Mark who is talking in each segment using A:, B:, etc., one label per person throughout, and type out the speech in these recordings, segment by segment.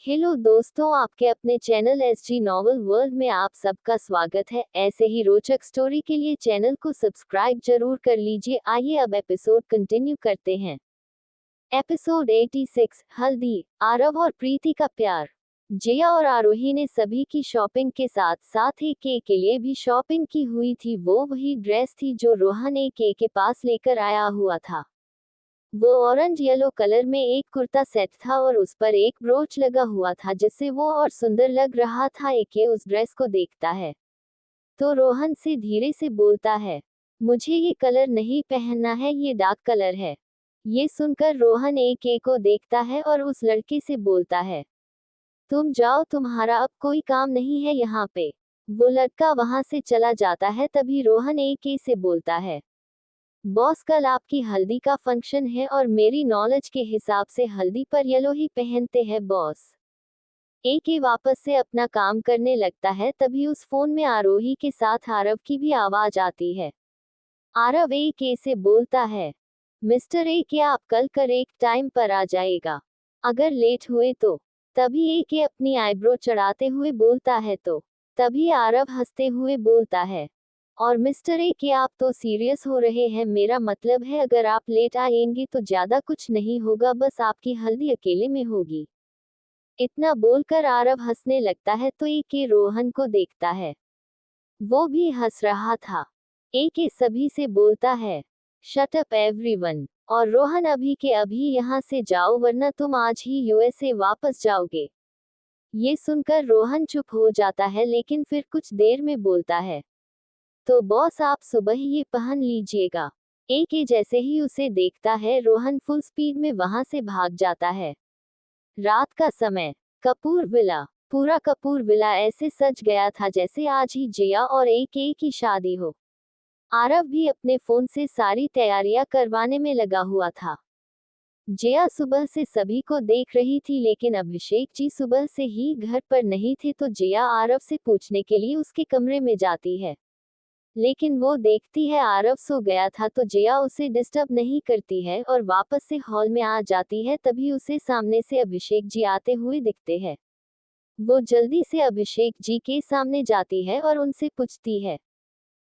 A: Hello दोस्तों, आपके अपने चैनल एसजी नॉवल वर्ल्ड में आप सबका स्वागत है। ऐसे ही रोचक स्टोरी के लिए चैनल को सब्सक्राइब जरूर कर लीजिए। आइए अब एपिसोड कंटिन्यू करते हैं। एपिसोड 86, हल्दी, आरव और प्रीति का प्यार। जया और आरोही ने सभी की शॉपिंग के साथ साथ एक के लिए भी शॉपिंग की हुई थी। वो वही ड्रेस थी जो रोहन एक के पास लेकर आया हुआ था। वो ऑरेंज येलो कलर में एक कुर्ता सेट था और उस पर एक ब्रोच लगा हुआ था जिससे वो और सुंदर लग रहा था। एके उस ड्रेस को देखता है तो रोहन से धीरे से बोलता है, मुझे ये कलर नहीं पहनना है, ये डार्क कलर है। ये सुनकर रोहन एके को देखता है और उस लड़के से बोलता है, तुम जाओ, तुम्हारा अब कोई काम नहीं है यहाँ पे। वो लड़का वहां से चला जाता है। तभी रोहन एके से बोलता है, बॉस, कल आपकी हल्दी का फंक्शन है और मेरी नॉलेज के हिसाब से हल्दी पर येलो ही पहनते हैं बॉस। एके वापस से अपना काम करने लगता है। तभी उस फोन में आरोही के साथ आरव की भी आवाज आती है। आरव एके से बोलता है, मिस्टर एके, आप कल करेक्ट टाइम पर आ जाएगा, अगर लेट हुए तो। तभी एके अपनी आईब्रो चढ़ाते हुए बोलता है तो। तभी आरव हंसते हुए बोलता है, और मिस्टर ए के, आप तो सीरियस हो रहे हैं, मेरा मतलब है अगर आप लेट आएंगे तो ज्यादा कुछ नहीं होगा, बस आपकी हल्दी अकेले में होगी। इतना बोलकर आरव हंसने लगता है तो ए के रोहन को देखता है। वो भी हंस रहा था। ए के सभी से बोलता है, शट अप एवरीवन, और रोहन अभी के अभी यहाँ से जाओ वरना तुम आज ही यूएसए वापस जाओगे। ये सुनकर रोहन चुप हो जाता है लेकिन फिर कुछ देर में बोलता है, तो बॉस, आप सुबह ही ये पहन लीजिएगा। एके जैसे ही उसे देखता है रोहन फुल स्पीड में वहां से भाग जाता है। रात का समय, कपूर विला। पूरा कपूर विला ऐसे सज गया था जैसे आज ही जया और एके की शादी हो। आरव भी अपने फोन से सारी तैयारियां करवाने में लगा हुआ था। जया सुबह से सभी को देख रही थी लेकिन अभिषेक जी सुबह से ही घर पर नहीं थे तो जया आरव से पूछने के लिए उसके कमरे में जाती है। लेकिन वो देखती है आरव सो गया था तो जया उसे डिस्टर्ब नहीं करती है और वापस से हॉल में आ जाती है। तभी उसे सामने से अभिषेक जी आते हुए दिखते हैं। वो जल्दी से अभिषेक जी के सामने जाती है और उनसे पूछती है,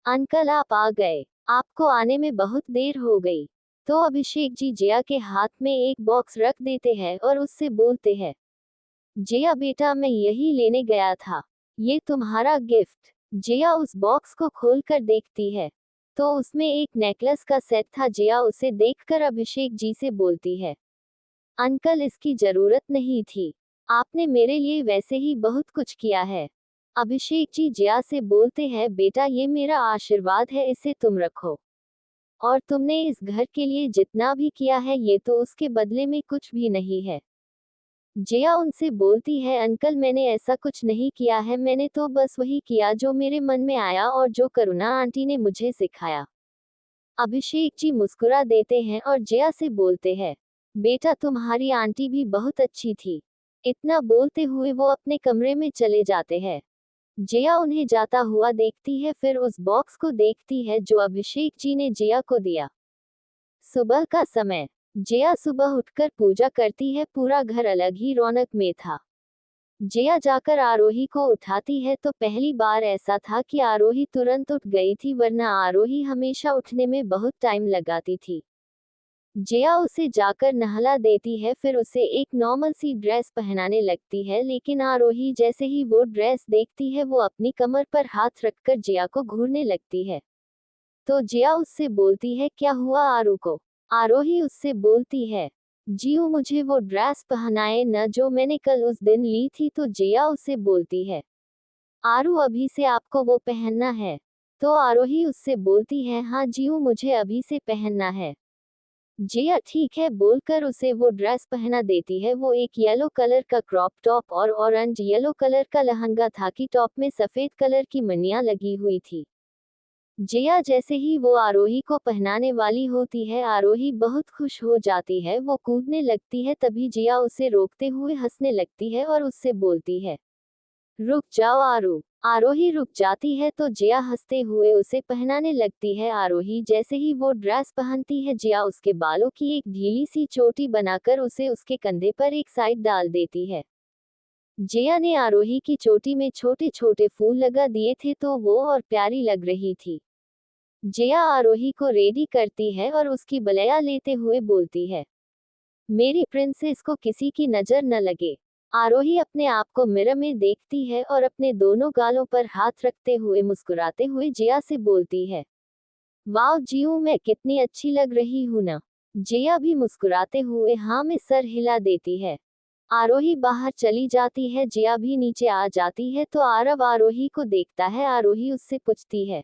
A: अंकल, आप आ गए, आपको आने में बहुत देर हो गई। तो अभिषेक जी जया के हाथ में एक बॉक्स रख देते हैं और उससे बोलते हैं, जया बेटा, मैं यही लेने गया था, ये तुम्हारा गिफ्ट। जया उस बॉक्स को खोलकर देखती है तो उसमें एक नेकलेस का सेट था। जया उसे देखकर अभिषेक जी से बोलती है, अंकल, इसकी जरूरत नहीं थी, आपने मेरे लिए वैसे ही बहुत कुछ किया है। अभिषेक जी जया से बोलते हैं, बेटा, ये मेरा आशीर्वाद है, इसे तुम रखो। और तुमने इस घर के लिए जितना भी किया है ये तो उसके बदले में कुछ भी नहीं है। जया उनसे बोलती है, अंकल, मैंने ऐसा कुछ नहीं किया है, मैंने तो बस वही किया जो मेरे मन में आया और जो करुणा आंटी ने मुझे सिखाया। अभिषेक जी मुस्कुरा देते हैं और जया से बोलते हैं, बेटा, तुम्हारी आंटी भी बहुत अच्छी थी। इतना बोलते हुए वो अपने कमरे में चले जाते हैं। जया उन्हें जाता हुआ देखती है, फिर उस बॉक्स को देखती है जो अभिषेक जी ने जया को दिया। सुबह का समय, जया सुबह उठकर पूजा करती है, पूरा घर अलग ही रौनक में था। जया जाकर आरोही को उठाती है तो पहली बार ऐसा था कि आरोही तुरंत उठ गई थी, वरना आरोही हमेशा उठने में बहुत टाइम लगाती थी। जया उसे जाकर नहला देती है, फिर उसे एक नॉर्मल सी ड्रेस पहनाने लगती है लेकिन आरोही जैसे ही वो ड्रेस देखती है वो अपनी कमर पर हाथ रखकर जया को घूरने लगती है। तो जया उससे बोलती है, क्या हुआ आरू को? आरोही उससे बोलती है, जीऊ, मुझे वो ड्रेस पहनाए न जो मैंने कल उस दिन ली थी। तो जया उससे बोलती है, आरू, अभी से आपको वो पहनना है? तो आरोही उससे बोलती है, हाँ जीऊ, मुझे अभी से पहनना है। जया ठीक है बोलकर उसे वो ड्रेस पहना देती है। वो एक येलो कलर का क्रॉप टॉप और ऑरेंज येलो कलर का लहंगा था कि टॉप में सफेद कलर की मनियां लगी हुई थी। जया जैसे ही वो आरोही को पहनाने वाली होती है, आरोही बहुत खुश हो जाती है, वो कूदने लगती है। तभी जया उसे रोकते हुए हंसने लगती है और उससे बोलती है, रुक जाओ आरू। आरोही रुक जाती है तो जया हंसते हुए उसे पहनाने लगती है। आरोही जैसे ही वो ड्रेस पहनती है, जया उसके बालों की एक ढीली सी चोटी बनाकर उसे उसके कंधे पर एक साइड डाल देती है। जिया ने आरोही की चोटी में छोटे छोटे फूल लगा दिए थे तो वो और प्यारी लग रही थी। जिया आरोही को रेडी करती है और उसकी बलैया लेते हुए बोलती है, मेरी प्रिंसेस को किसी की नजर न लगे। आरोही अपने आप को मिरर में देखती है और अपने दोनों गालों पर हाथ रखते हुए मुस्कुराते हुए जिया से बोलती है, वाह जियो मैं कितनी अच्छी लग रही हूं ना। जिया भी मुस्कुराते हुए हाँ में सर हिला देती है। आरोही बाहर चली जाती है, जिया भी नीचे आ जाती है तो आरव आरोही को देखता है। आरोही उससे पूछती है,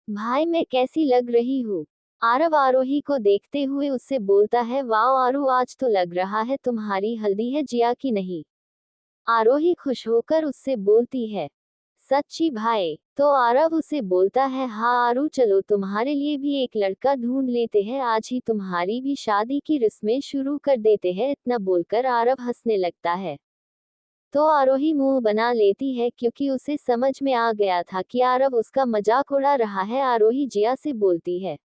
A: भाई मैं कैसी लग रही हूँ। आरव आरोही को देखते हुए उससे बोलता है, वाह आरू आज तो लग रहा है तुम्हारी हल्दी है जिया की नहीं। आरोही खुश होकर उससे बोलती है, सच्ची भाई। तो आरव उसे बोलता है, हाँ आरू चलो तुम्हारे लिए भी एक लड़का ढूंढ लेते हैं, आज ही तुम्हारी भी शादी की रस्में शुरू कर देते हैं। इतना बोलकर आरव हंसने लगता है। तो आरोही मुंह बना लेती है क्योंकि उसे समझ में आ गया था कि आरव उसका मजाक उड़ा रहा है। आरोही जिया से बोलती है,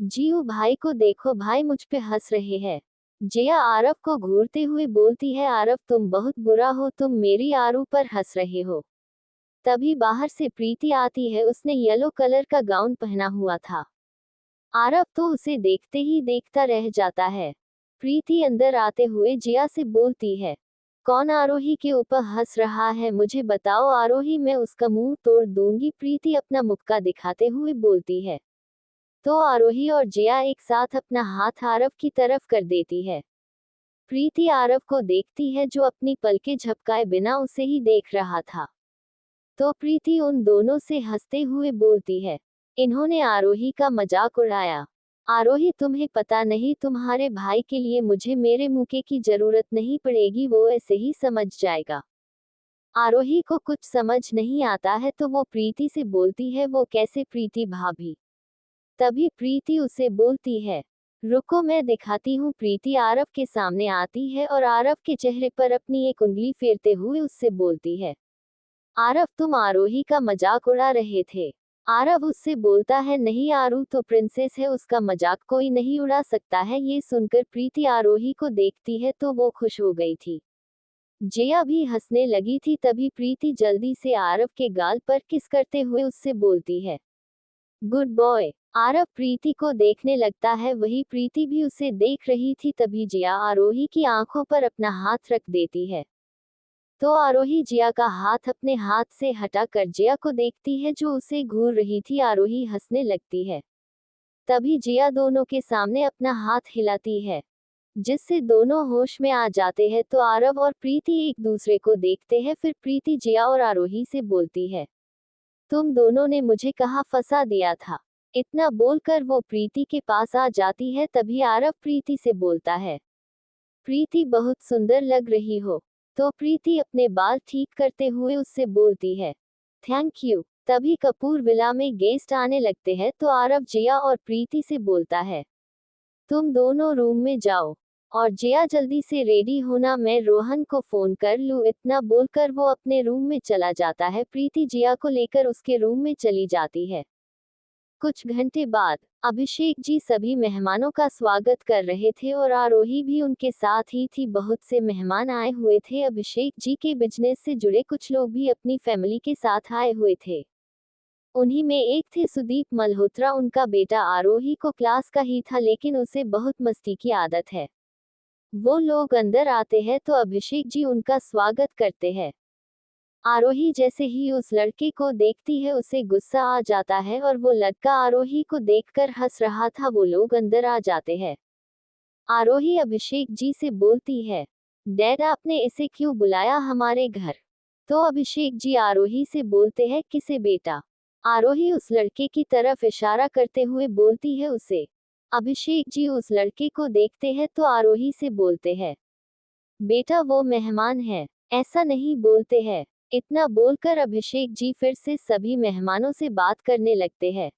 A: जियो भाई को देखो, भाई मुझ पे हंस रहे हैं। जिया आरव को घूरते हुए बोलती है, आरव तुम बहुत बुरा हो, तुम मेरी आरू पर हंस रहे हो। तभी बाहर से प्रीति आती है, उसने येलो कलर का गाउन पहना हुआ था। आरव तो उसे देखते ही देखता रह जाता है। प्रीति अंदर आते हुए जिया से बोलती है, कौन आरोही के ऊपर हंस रहा है, मुझे बताओ आरोही, मैं उसका मुंह तोड़ दूंगी। प्रीति अपना मुक्का दिखाते हुए बोलती है। तो आरोही और जिया एक साथ अपना हाथ आरव की तरफ कर देती है। प्रीति आरव को देखती है जो अपनी पलकें झपकाए बिना उसे ही देख रहा था। तो प्रीति उन दोनों से हंसते हुए बोलती है, इन्होंने आरोही का मजाक उड़ाया। आरोही तुम्हें पता नहीं, तुम्हारे भाई के लिए मुझे मेरे मुक्के की जरूरत नहीं पड़ेगी, वो ऐसे ही समझ जाएगा। आरोही को कुछ समझ नहीं आता है तो वो प्रीति से बोलती है, वो कैसे प्रीति भाभी। तभी प्रीति उसे बोलती है, रुको मैं दिखाती हूँ। प्रीति आरव के सामने आती है और आरव के चेहरे पर अपनी एक उंगली फेरते हुए उससे बोलती है, आरव तुम आरोही का मजाक उड़ा रहे थे। आरव उससे बोलता है, नहीं आरू तो प्रिंसेस है, उसका मजाक कोई नहीं उड़ा सकता है। ये सुनकर प्रीति आरोही को देखती है तो वो खुश हो गई थी। जिया भी हंसने लगी थी। तभी प्रीति जल्दी से आरव के गाल पर किस करते हुए उससे बोलती है, गुड बॉय। आरव प्रीति को देखने लगता है, वही प्रीति भी उसे देख रही थी। तभी जिया आरोही की आंखों पर अपना हाथ रख देती है। तो आरोही जिया का हाथ अपने हाथ से हटाकर जिया को देखती है जो उसे घूर रही थी। आरोही हंसने लगती है। तभी जिया दोनों के सामने अपना हाथ हिलाती है जिससे दोनों होश में आ जाते हैं। तो आरव और प्रीति एक दूसरे को देखते हैं। फिर प्रीति जिया और आरोही से बोलती है, तुम दोनों ने मुझे कहाँ फंसा दिया था। इतना बोलकर वो प्रीति के पास आ जाती है। तभी आरव प्रीति से बोलता है, प्रीति बहुत सुंदर लग रही हो। तो प्रीति अपने बाल ठीक करते हुए उससे बोलती है, थैंक यू। तभी कपूर विला में गेस्ट आने लगते हैं तो आरव जिया और प्रीति से बोलता है, तुम दोनों रूम में जाओ। और जिया जल्दी से रेडी होना, मैं रोहन को फोन कर लूं। इतना बोलकर वो अपने रूम में चला जाता है। प्रीति जिया को लेकर उसके रूम में चली जाती है। कुछ घंटे बाद अभिषेक जी सभी मेहमानों का स्वागत कर रहे थे और आरोही भी उनके साथ ही थी। बहुत से मेहमान आए हुए थे। अभिषेक जी के बिजनेस से जुड़े कुछ लोग भी अपनी फैमिली के साथ आए हुए थे। उन्हीं में एक थे सुदीप मल्होत्रा। उनका बेटा आरोही को क्लास का ही था लेकिन उसे बहुत मस्ती की आदत है। वो लोग अंदर आते हैं तो अभिषेक जी उनका स्वागत करते हैं। आरोही जैसे ही उस लड़के को देखती है उसे गुस्सा आ जाता है और वो लड़का आरोही को देखकर हंस रहा था। वो लोग अंदर आ जाते हैं। आरोही अभिषेक जी से बोलती है, डैड आपने इसे क्यों बुलाया हमारे घर। तो अभिषेक जी आरोही से बोलते हैं, किसे बेटा। आरोही उस लड़के की तरफ इशारा करते हुए बोलती है, उसे। अभिषेक जी उस लड़के को देखते हैं तो आरोही से बोलते हैं, बेटा वो मेहमान है, ऐसा नहीं बोलते हैं। इतना बोलकर अभिषेक जी फिर से सभी मेहमानों से बात करने लगते हैं।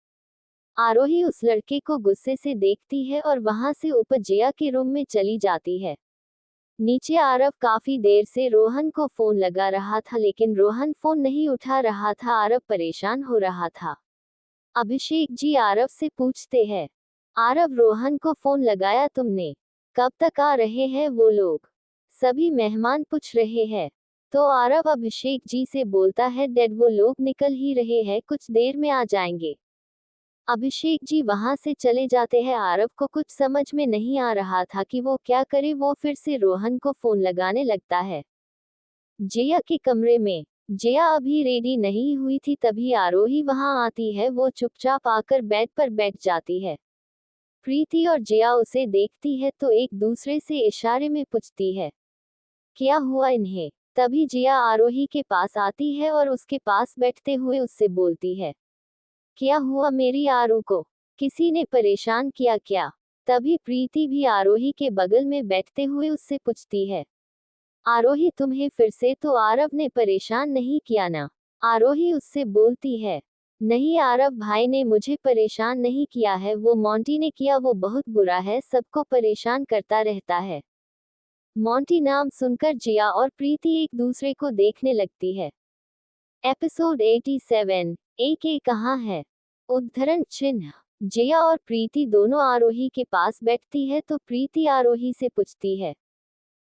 A: आरोही उस लड़के को गुस्से से देखती है और वहां से ऊपर जिया के रूम में चली जाती है। नीचे आरव काफी देर से रोहन को फोन लगा रहा था लेकिन रोहन फोन नहीं उठा रहा था। आरव परेशान हो रहा था। अभिषेक जी आरव से पूछते हैं, आरव रोहन को फोन लगाया तुमने, कब तक आ रहे हैं वो लोग। सभी मेहमान पूछ रहे हैं। तो आरव अभिषेक जी से बोलता है, डैड वो लोग निकल ही रहे हैं, कुछ देर में आ जाएंगे। अभिषेक जी वहां से चले जाते हैं। आरव को कुछ समझ में नहीं आ रहा था कि वो क्या करे। वो फिर से रोहन को फोन लगाने लगता है। जया के कमरे में जया अभी रेडी नहीं हुई थी, तभी आरोही वहां आती है। वो चुपचाप आकर बेड पर बैठ जाती है। प्रीति और जया उसे देखती है तो एक दूसरे से इशारे में पूछती है, क्या हुआ इन्हें। तभी जया आरोही के पास आती है और उसके पास बैठते हुए उससे बोलती है, क्या हुआ मेरी आरू को, किसी ने परेशान किया क्या। तभी प्रीति भी आरोही के बगल में बैठते हुए उससे पूछती है, आरोही तुम्हें फिर से तो आरव ने परेशान नहीं किया ना। आरोही उससे बोलती है, नहीं आरव भाई ने मुझे परेशान नहीं किया है, वो मोंटी ने किया, वो बहुत बुरा है, सबको परेशान करता रहता है। मोंटी नाम सुनकर जिया और प्रीति एक दूसरे को देखने लगती है। एपिसोड 87 एक कहाँ है। उद्धरण चिन्ह। जया और प्रीति दोनों आरोही के पास बैठती है तो प्रीति आरोही से पूछती है,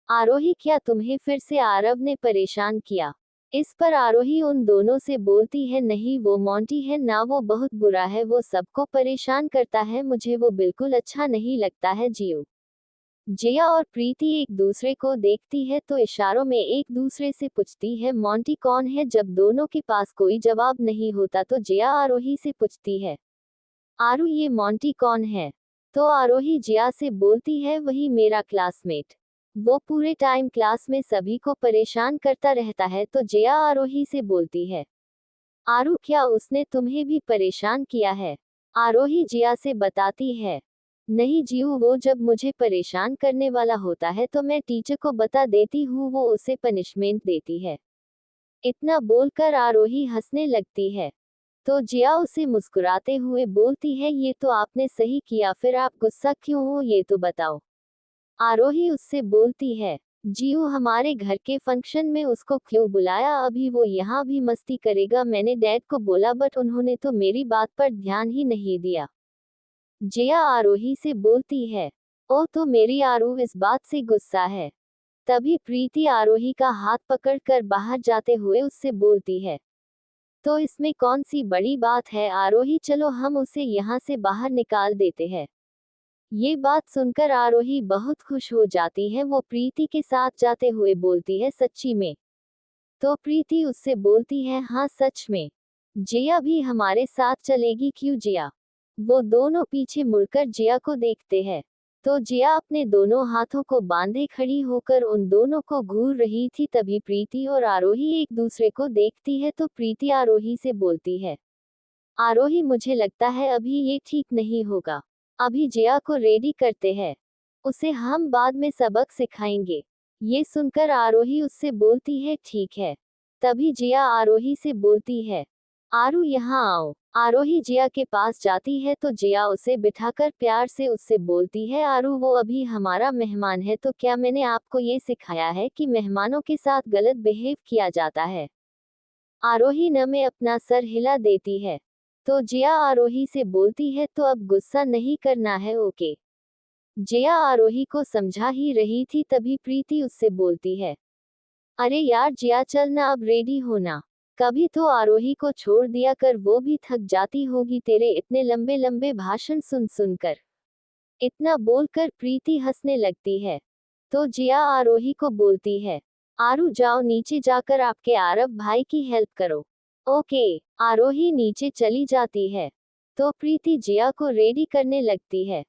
A: आरोही क्या तुम्हें फिर से आरव ने परेशान किया। इस पर आरोही उन दोनों से बोलती है, नहीं वो मोंटी है ना, वो बहुत बुरा है, वो सबको परेशान करता है, मुझे वो बिल्कुल अच्छा नहीं लगता है जियो। जया और प्रीति एक दूसरे को देखती है तो इशारों में एक दूसरे से पूछती है, मोंटी कौन है। जब दोनों के पास कोई जवाब नहीं होता तो जया आरोही से पूछती है, आरू ये मोंटी कौन है। तो आरोही जया से बोलती है, वही मेरा क्लासमेट, वो पूरे टाइम क्लास में सभी को परेशान करता रहता है। तो जया आरोही से बोलती है, आरू क्या उसने तुम्हें भी परेशान किया है। आरोही जया से बताती है, नहीं जीऊ, वो जब मुझे परेशान करने वाला होता है तो मैं टीचर को बता देती हूँ, वो उसे पनिशमेंट देती है। इतना बोलकर आरोही हंसने लगती है। तो जया उसे मुस्कुराते हुए बोलती है, ये तो आपने सही किया, फिर आप गुस्सा क्यों हो ये तो बताओ। आरोही उससे बोलती है, जीऊ हमारे घर के फंक्शन में उसको क्यों बुलाया, अभी वो यहाँ भी मस्ती करेगा। मैंने डैड को बोला बट उन्होंने तो मेरी बात पर ध्यान ही नहीं दिया। जया आरोही से बोलती है, ओ तो मेरी आरू इस बात से गुस्सा है। तभी प्रीति आरोही का हाथ पकड़कर बाहर जाते हुए उससे बोलती है, तो इसमें कौन सी बड़ी बात है आरोही, चलो हम उसे यहाँ से बाहर निकाल देते हैं। ये बात सुनकर आरोही बहुत खुश हो जाती है। वो प्रीति के साथ जाते हुए बोलती है, सच्ची में। तो प्रीति उससे बोलती है, हाँ सच में। जया भी हमारे साथ चलेगी क्यों जया। वो दोनों पीछे मुड़कर जया को देखते हैं। तो जया अपने दोनों हाथों को बांधे खड़ी होकर उन दोनों को घूर रही थी। तभी प्रीति और आरोही एक दूसरे को देखती है तो प्रीति आरोही से बोलती है, आरोही मुझे लगता है अभी ये ठीक नहीं होगा, अभी जया को रेडी करते हैं, उसे हम बाद में सबक सिखाएंगे। ये सुनकर आरोही उससे बोलती है, ठीक है। तभी जया आरोही से बोलती है, आरू यहाँ आओ। आरोही जया के पास जाती है तो जया उसे बिठाकर प्यार से उससे बोलती है, आरू वो अभी हमारा मेहमान है, तो क्या मैंने आपको ये सिखाया है कि मेहमानों के साथ गलत बिहेव किया जाता है। आरोही न में अपना सर हिला देती है। तो जया आरोही से बोलती है, तो अब गुस्सा नहीं करना है, ओके। जया आरोही को समझा ही रही थी तभी प्रीति उससे बोलती है, अरे यार जया चल ना, अब रेडी होना। कभी तो आरोही को छोड़ दिया कर, वो भी थक जाती होगी तेरे इतने लंबे लंबे भाषण सुन सुनकर। इतना बोलकर प्रीति हंसने लगती है। तो जया आरोही को बोलती है, आरू जाओ नीचे जाकर आपके आरव भाई की हेल्प करो। ओके। आरोही नीचे चली जाती है। तो प्रीति जया को रेडी करने लगती है।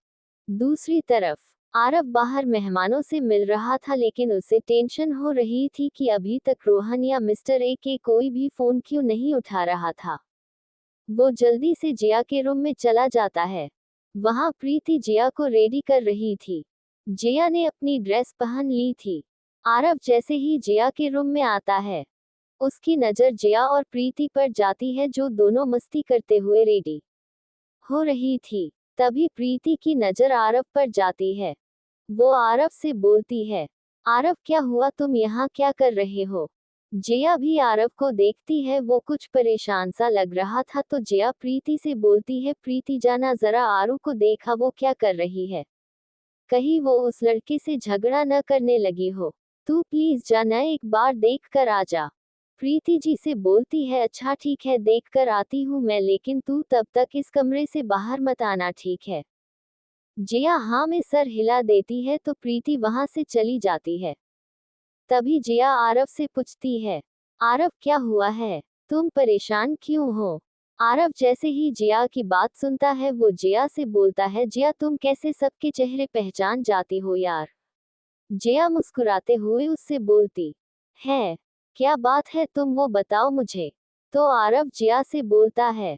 A: दूसरी तरफ आरव बाहर मेहमानों से मिल रहा था, लेकिन उसे टेंशन हो रही थी कि अभी तक रोहन या मिस्टर ए के कोई भी फोन क्यों नहीं उठा रहा था। वो जल्दी से जया के रूम में चला जाता है। वहां प्रीति जया को रेडी कर रही थी। जया ने अपनी ड्रेस पहन ली थी। आरव जैसे ही जया के रूम में आता है, उसकी नजर जया और प्रीति पर जाती है, जो दोनों मस्ती करते हुए रेडी हो रही थी। तभी प्रीति की नजर आरव पर जाती है। वो आरव से बोलती है, आरव क्या हुआ, तुम यहाँ क्या कर रहे हो। जया भी आरव को देखती है। वो कुछ परेशान सा लग रहा था तो जया प्रीति से बोलती है, प्रीति जाना जरा आरू को देखा वो क्या कर रही है, कहीं वो उस लड़के से झगड़ा न करने लगी हो। तू प्लीज जाना, एक बार देख कर आ जा। प्रीति जी से बोलती है, अच्छा ठीक है, देख कर आती हूँ मैं, लेकिन तू तब तक इस कमरे से बाहर मत आना, ठीक है। जिया हाँ में सर हिला देती है तो प्रीति वहां से चली जाती है। तभी जिया आरव से पूछती है, आरव क्या हुआ है, तुम परेशान क्यों हो। आरव जैसे ही जिया की बात सुनता है वो जिया से बोलता है, जिया तुम कैसे सबके चेहरे पहचान जाती हो यार। जिया मुस्कुराते हुए उससे बोलती है, क्या बात है, तुम वो बताओ मुझे। तो आरव जिया से बोलता है,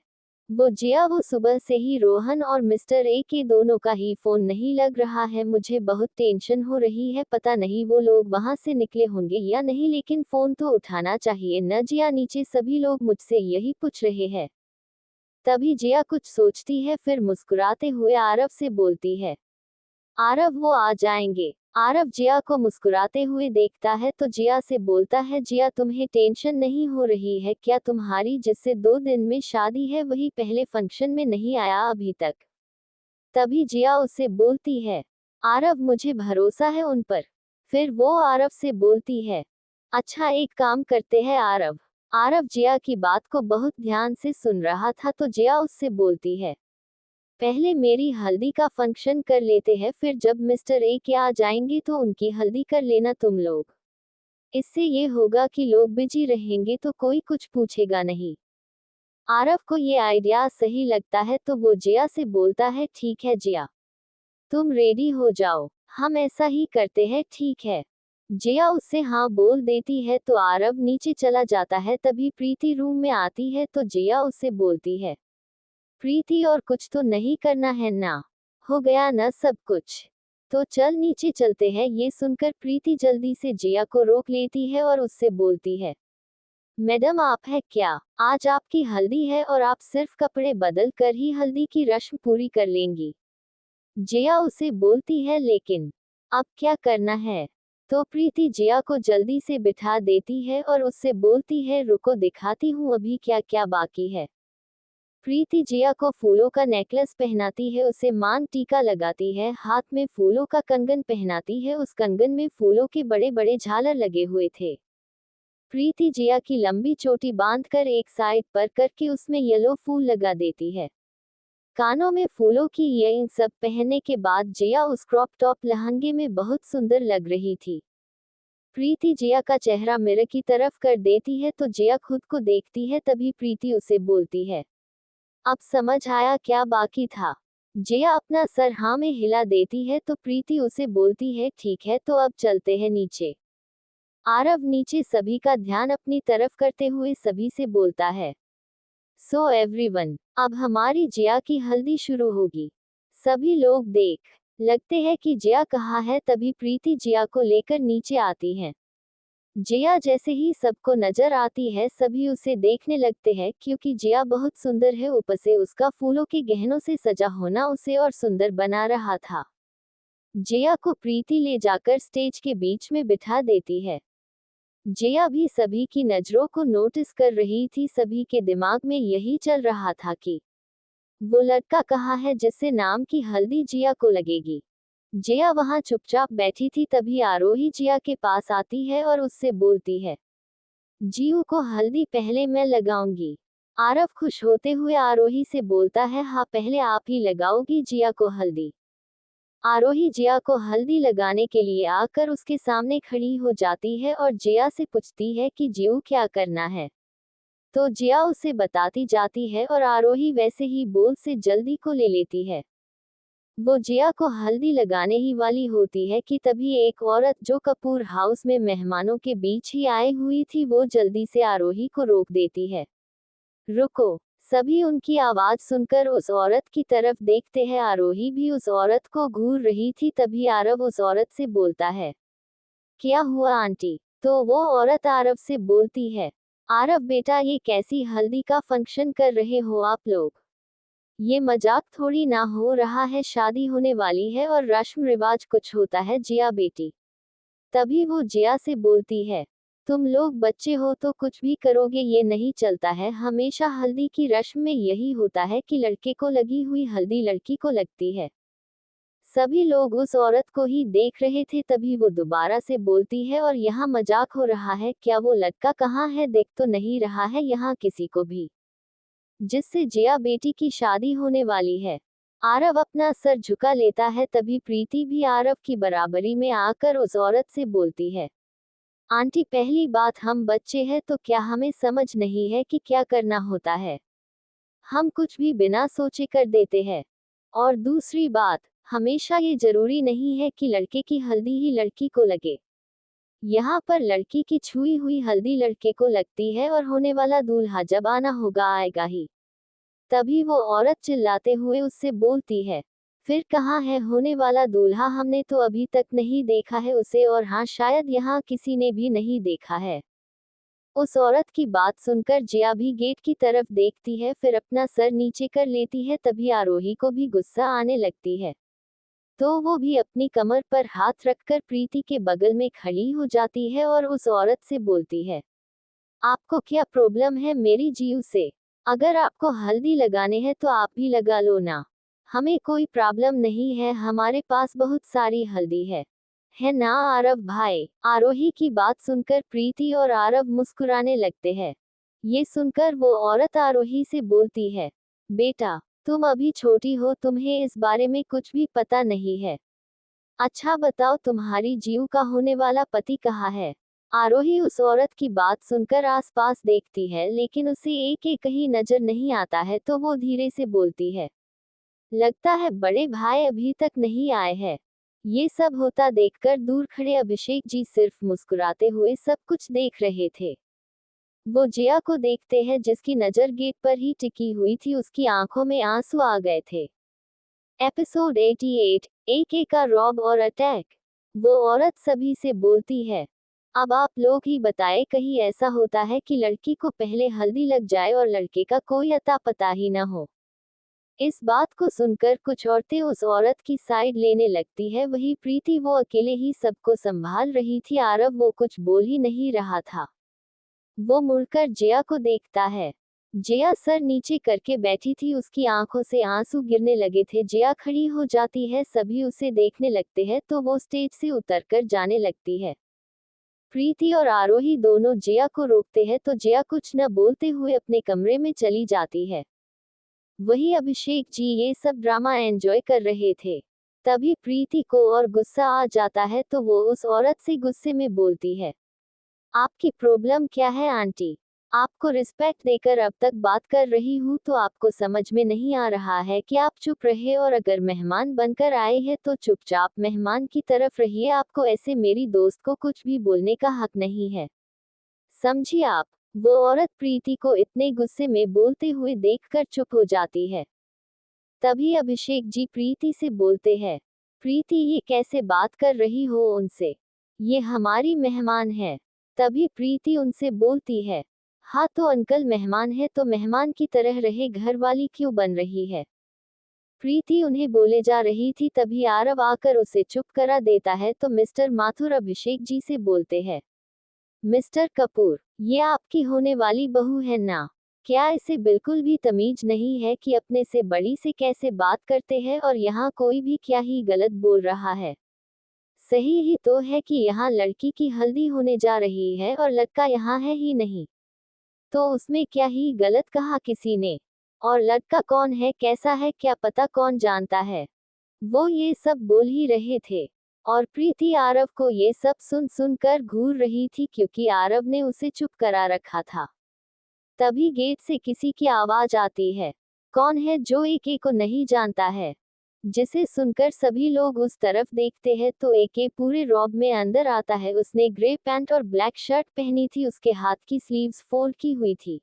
A: वो सुबह से ही रोहन और मिस्टर ए के दोनों का ही फोन नहीं लग रहा है, मुझे बहुत टेंशन हो रही है, पता नहीं वो लोग वहां से निकले होंगे या नहीं, लेकिन फोन तो उठाना चाहिए न। जिया नीचे सभी लोग मुझसे यही पूछ रहे हैं। तभी जिया कुछ सोचती है, फिर मुस्कुराते हुए आरव से बोलती है, आरव वो आ जाएंगे। आरव जिया को मुस्कुराते हुए देखता है तो जिया से बोलता है, जिया तुम्हें टेंशन नहीं हो रही है क्या, तुम्हारी जिससे 2 दिन में शादी है वही पहले फंक्शन में नहीं आया अभी तक। तभी जिया उसे बोलती है, आरव मुझे भरोसा है उन पर। फिर वो आरव से बोलती है, अच्छा एक काम करते हैं आरव। आरव जिया की बात को बहुत ध्यान से सुन रहा था तो जिया उससे बोलती है, पहले मेरी हल्दी का फंक्शन कर लेते हैं, फिर जब मिस्टर ए के आ जाएंगे तो उनकी हल्दी कर लेना तुम लोग। इससे ये होगा कि लोग बिजी रहेंगे तो कोई कुछ पूछेगा नहीं। आरव को ये आइडिया सही लगता है तो वो जिया से बोलता है, ठीक है जिया, तुम रेडी हो जाओ, हम ऐसा ही करते हैं, ठीक है। जिया उससे हाँ बोल देती है तो आरव नीचे चला जाता है। तभी प्रीति रूम में आती है तो जिया उससे बोलती है, प्रीति और कुछ तो नहीं करना है ना, हो गया ना सब कुछ, तो चल नीचे चलते हैं। ये सुनकर प्रीति जल्दी से जिया को रोक लेती है और उससे बोलती है, मैडम आप है क्या, आज आपकी हल्दी है और आप सिर्फ कपड़े बदल कर ही हल्दी की रस्म पूरी कर लेंगी। जिया उसे बोलती है, लेकिन अब क्या करना है। तो प्रीति जिया को जल्दी से बिठा देती है और उससे बोलती है, रुको दिखाती हूँ अभी क्या क्या बाकी है। प्रीति जिया को फूलों का नेकलेस पहनाती है, उसे मांग टीका लगाती है, हाथ में फूलों का कंगन पहनाती है, उस कंगन में फूलों के बड़े बड़े झालर लगे हुए थे। प्रीति जिया की लंबी चोटी बांधकर एक साइड पर करके उसमें येलो फूल लगा देती है। कानों में फूलों की ये सब पहनने के बाद जिया उस क्रॉप टॉप लहंगे में बहुत सुंदर लग रही थी। प्रीति जिया का चेहरा मिरर की तरफ कर देती है तो जिया खुद को देखती है। तभी प्रीति उसे बोलती है, अब समझ आया क्या बाकी था। जिया अपना सर हाँ में हिला देती है तो प्रीति उसे बोलती है, ठीक है तो अब चलते हैं नीचे। आरव नीचे सभी का ध्यान अपनी तरफ करते हुए सभी से बोलता है, सो एवरीवन, अब हमारी जिया की हल्दी शुरू होगी। सभी लोग देख लगते हैं कि जिया कहाँ है। तभी प्रीति जिया को लेकर नीचे आती है। जिया जैसे ही सबको नजर आती है सभी उसे देखने लगते हैं, क्योंकि जिया बहुत सुंदर है, ऊपर से उसका फूलों के गहनों से सजा होना उसे और सुंदर बना रहा था। जिया को प्रीति ले जाकर स्टेज के बीच में बिठा देती है। जिया भी सभी की नजरों को नोटिस कर रही थी, सभी के दिमाग में यही चल रहा था कि वो लड़का कहाँ है जिससे नाम की हल्दी जिया को लगेगी। जिया वहां चुपचाप बैठी थी, तभी आरोही जिया के पास आती है और उससे बोलती है, जीऊ को हल्दी पहले मैं लगाऊंगी। आरव खुश होते हुए आरोही से बोलता है, हाँ पहले आप ही लगाओगी जिया को हल्दी। आरोही जिया को हल्दी लगाने के लिए आकर उसके सामने खड़ी हो जाती है और जिया से पूछती है कि जीऊ क्या करना है। तो जिया उसे बताती जाती है और आरोही वैसे ही बोल से जल्दी को ले लेती है। वो जिया को हल्दी लगाने ही वाली होती है कि तभी एक औरत जो कपूर हाउस में मेहमानों के बीच ही आई हुई थी वो जल्दी से आरोही को रोक देती है। रुको। सभी उनकी आवाज सुनकर उस औरत की तरफ देखते हैं। आरोही भी उस औरत को घूर रही थी। तभी आरव उस औरत से बोलता है, क्या हुआ आंटी। तो वो औरत आरव से बोलती है, आरव बेटा ये कैसी हल्दी का फंक्शन कर रहे हो आप लोग, ये मजाक थोड़ी ना हो रहा है, शादी होने वाली है और रस्म रिवाज कुछ होता है जिया बेटी। तभी वो जिया से बोलती है, तुम लोग बच्चे हो तो कुछ भी करोगे, ये नहीं चलता है, हमेशा हल्दी की रस्म में यही होता है कि लड़के को लगी हुई हल्दी लड़की को लगती है। सभी लोग उस औरत को ही देख रहे थे, तभी वो दोबारा से बोलती है, और यहाँ मजाक हो रहा है क्या? वो लड़का कहाँ है? देख तो नहीं रहा है यहाँ किसी को भी, जिससे जिया बेटी की शादी होने वाली है। आरव अपना सर झुका लेता है, तभी प्रीति भी आरव की बराबरी में आकर उस औरत से बोलती है, आंटी पहली बात हम बच्चे हैं तो क्या हमें समझ नहीं है कि क्या करना होता है? हम कुछ भी बिना सोचे कर देते हैं। और दूसरी बात, हमेशा ये जरूरी नहीं है कि लड़के की हल्दी ही लड़की को लगे। यहाँ पर लड़की की छुई हुई हल्दी लड़के को लगती है, और होने वाला दूल्हा जब आना होगा आएगा ही। तभी वो औरत चिल्लाते हुए उससे बोलती है, फिर कहाँ है होने वाला दूल्हा? हमने तो अभी तक नहीं देखा है उसे, और हाँ शायद यहाँ किसी ने भी नहीं देखा है। उस औरत की बात सुनकर जिया भी गेट की तरफ देखती है, फिर अपना सर नीचे कर लेती है। तभी आरोही को भी गुस्सा आने लगती है, तो वो भी अपनी कमर पर हाथ रखकर प्रीति के बगल में खड़ी हो जाती है और उस औरत से बोलती है, आपको क्या प्रॉब्लम है मेरी जीव से? अगर आपको हल्दी लगाने हैं तो आप भी लगा लो ना, हमें कोई प्रॉब्लम नहीं है, हमारे पास बहुत सारी हल्दी है ना आरव भाई? आरोही की बात सुनकर प्रीति और आरव मुस्कुराने लगते हैं। ये सुनकर वो औरत आरोही से बोलती है, बेटा तुम अभी छोटी हो, तुम्हें इस बारे में कुछ भी पता नहीं है। अच्छा बताओ, तुम्हारी जीव का होने वाला पति कहाँ है? आरोही उस औरत की बात सुनकर आसपास देखती है, लेकिन उसे एक एक कहीं नजर नहीं आता है, तो वो धीरे से बोलती है, लगता है बड़े भाई अभी तक नहीं आए हैं। ये सब होता देखकर दूर खड़े अभिषेक जी सिर्फ मुस्कुराते हुए सब कुछ देख रहे थे। वो जिया को देखते हैं, जिसकी नजर गेट पर ही टिकी हुई थी, उसकी आंखों में आंसू आ गए थे। एपिसोड 88, एक का रॉब और अटैक। वो औरत सभी से बोलती है, अब आप लोग ही बताएं, कहीं ऐसा होता है कि लड़की को पहले हल्दी लग जाए और लड़के का कोई अता पता ही न हो? इस बात को सुनकर कुछ औरतें उस औरत की साइड लेने लगती है। वही प्रीति, वो अकेले ही सबको संभाल रही थी। आरव वो कुछ बोल ही नहीं रहा था। वो मुड़कर जिया को देखता है। जिया सर नीचे करके बैठी थी, उसकी आंखों से आंसू गिरने लगे थे। जिया खड़ी हो जाती है, सभी उसे देखने लगते हैं, तो वो स्टेज से उतरकर जाने लगती है। प्रीति और आरोही दोनों जिया को रोकते हैं, तो जिया कुछ न बोलते हुए अपने कमरे में चली जाती है। वही अभिषेक जी ये सब ड्रामा एंजॉय कर रहे थे। तभी प्रीति को और गुस्सा आ जाता है, तो वो उस औरत से गुस्से में बोलती है, आपकी प्रॉब्लम क्या है आंटी? आपको रिस्पेक्ट देकर अब तक बात कर रही हूँ, तो आपको समझ में नहीं आ रहा है कि आप चुप रहे, और अगर मेहमान बनकर आए हैं तो चुपचाप मेहमान की तरफ रहिए। आपको ऐसे मेरी दोस्त को कुछ भी बोलने का हक नहीं है, समझिए आप? वो औरत प्रीति को इतने गुस्से में बोलते हुए देखकर चुप हो जाती है। तभी अभिषेक जी प्रीति से बोलते हैं, प्रीति ये कैसे बात कर रही हो उनसे? ये हमारी मेहमान है। तभी प्रीति उनसे बोलती है, हाँ तो अंकल मेहमान है तो मेहमान की तरह रहे, घर वाली क्यों बन रही है? प्रीति उन्हें बोले जा रही थी, तभी आरव आकर उसे चुप करा देता है। तो मिस्टर माथुर अभिषेक जी से बोलते हैं, मिस्टर कपूर, ये आपकी होने वाली बहू है ना? क्या इसे बिल्कुल भी तमीज नहीं है कि अपने से बड़ी से कैसे बात करते हैं? और यहाँ कोई भी क्या ही गलत बोल रहा है? सही ही तो है कि यहाँ लड़की की हल्दी होने जा रही है और लड़का यहाँ है ही नहीं, तो उसमें क्या ही गलत कहा किसी ने? और लड़का कौन है, कैसा है, क्या पता, कौन जानता है? वो ये सब बोल ही रहे थे, और प्रीति आरव को ये सब सुन सुनकर घूर रही थी, क्योंकि आरव ने उसे चुप करा रखा था। तभी गेट से किसी की आवाज आती है। कौन है जो एके को नहीं जानता है? जिसे सुनकर सभी लोग उस तरफ देखते हैं, तो एके पूरे रॉब में अंदर आता है। उसने ग्रे पैंट और ब्लैक शर्ट पहनी थी, उसके हाथ की स्लीव्स फोल्ड की हुई थी,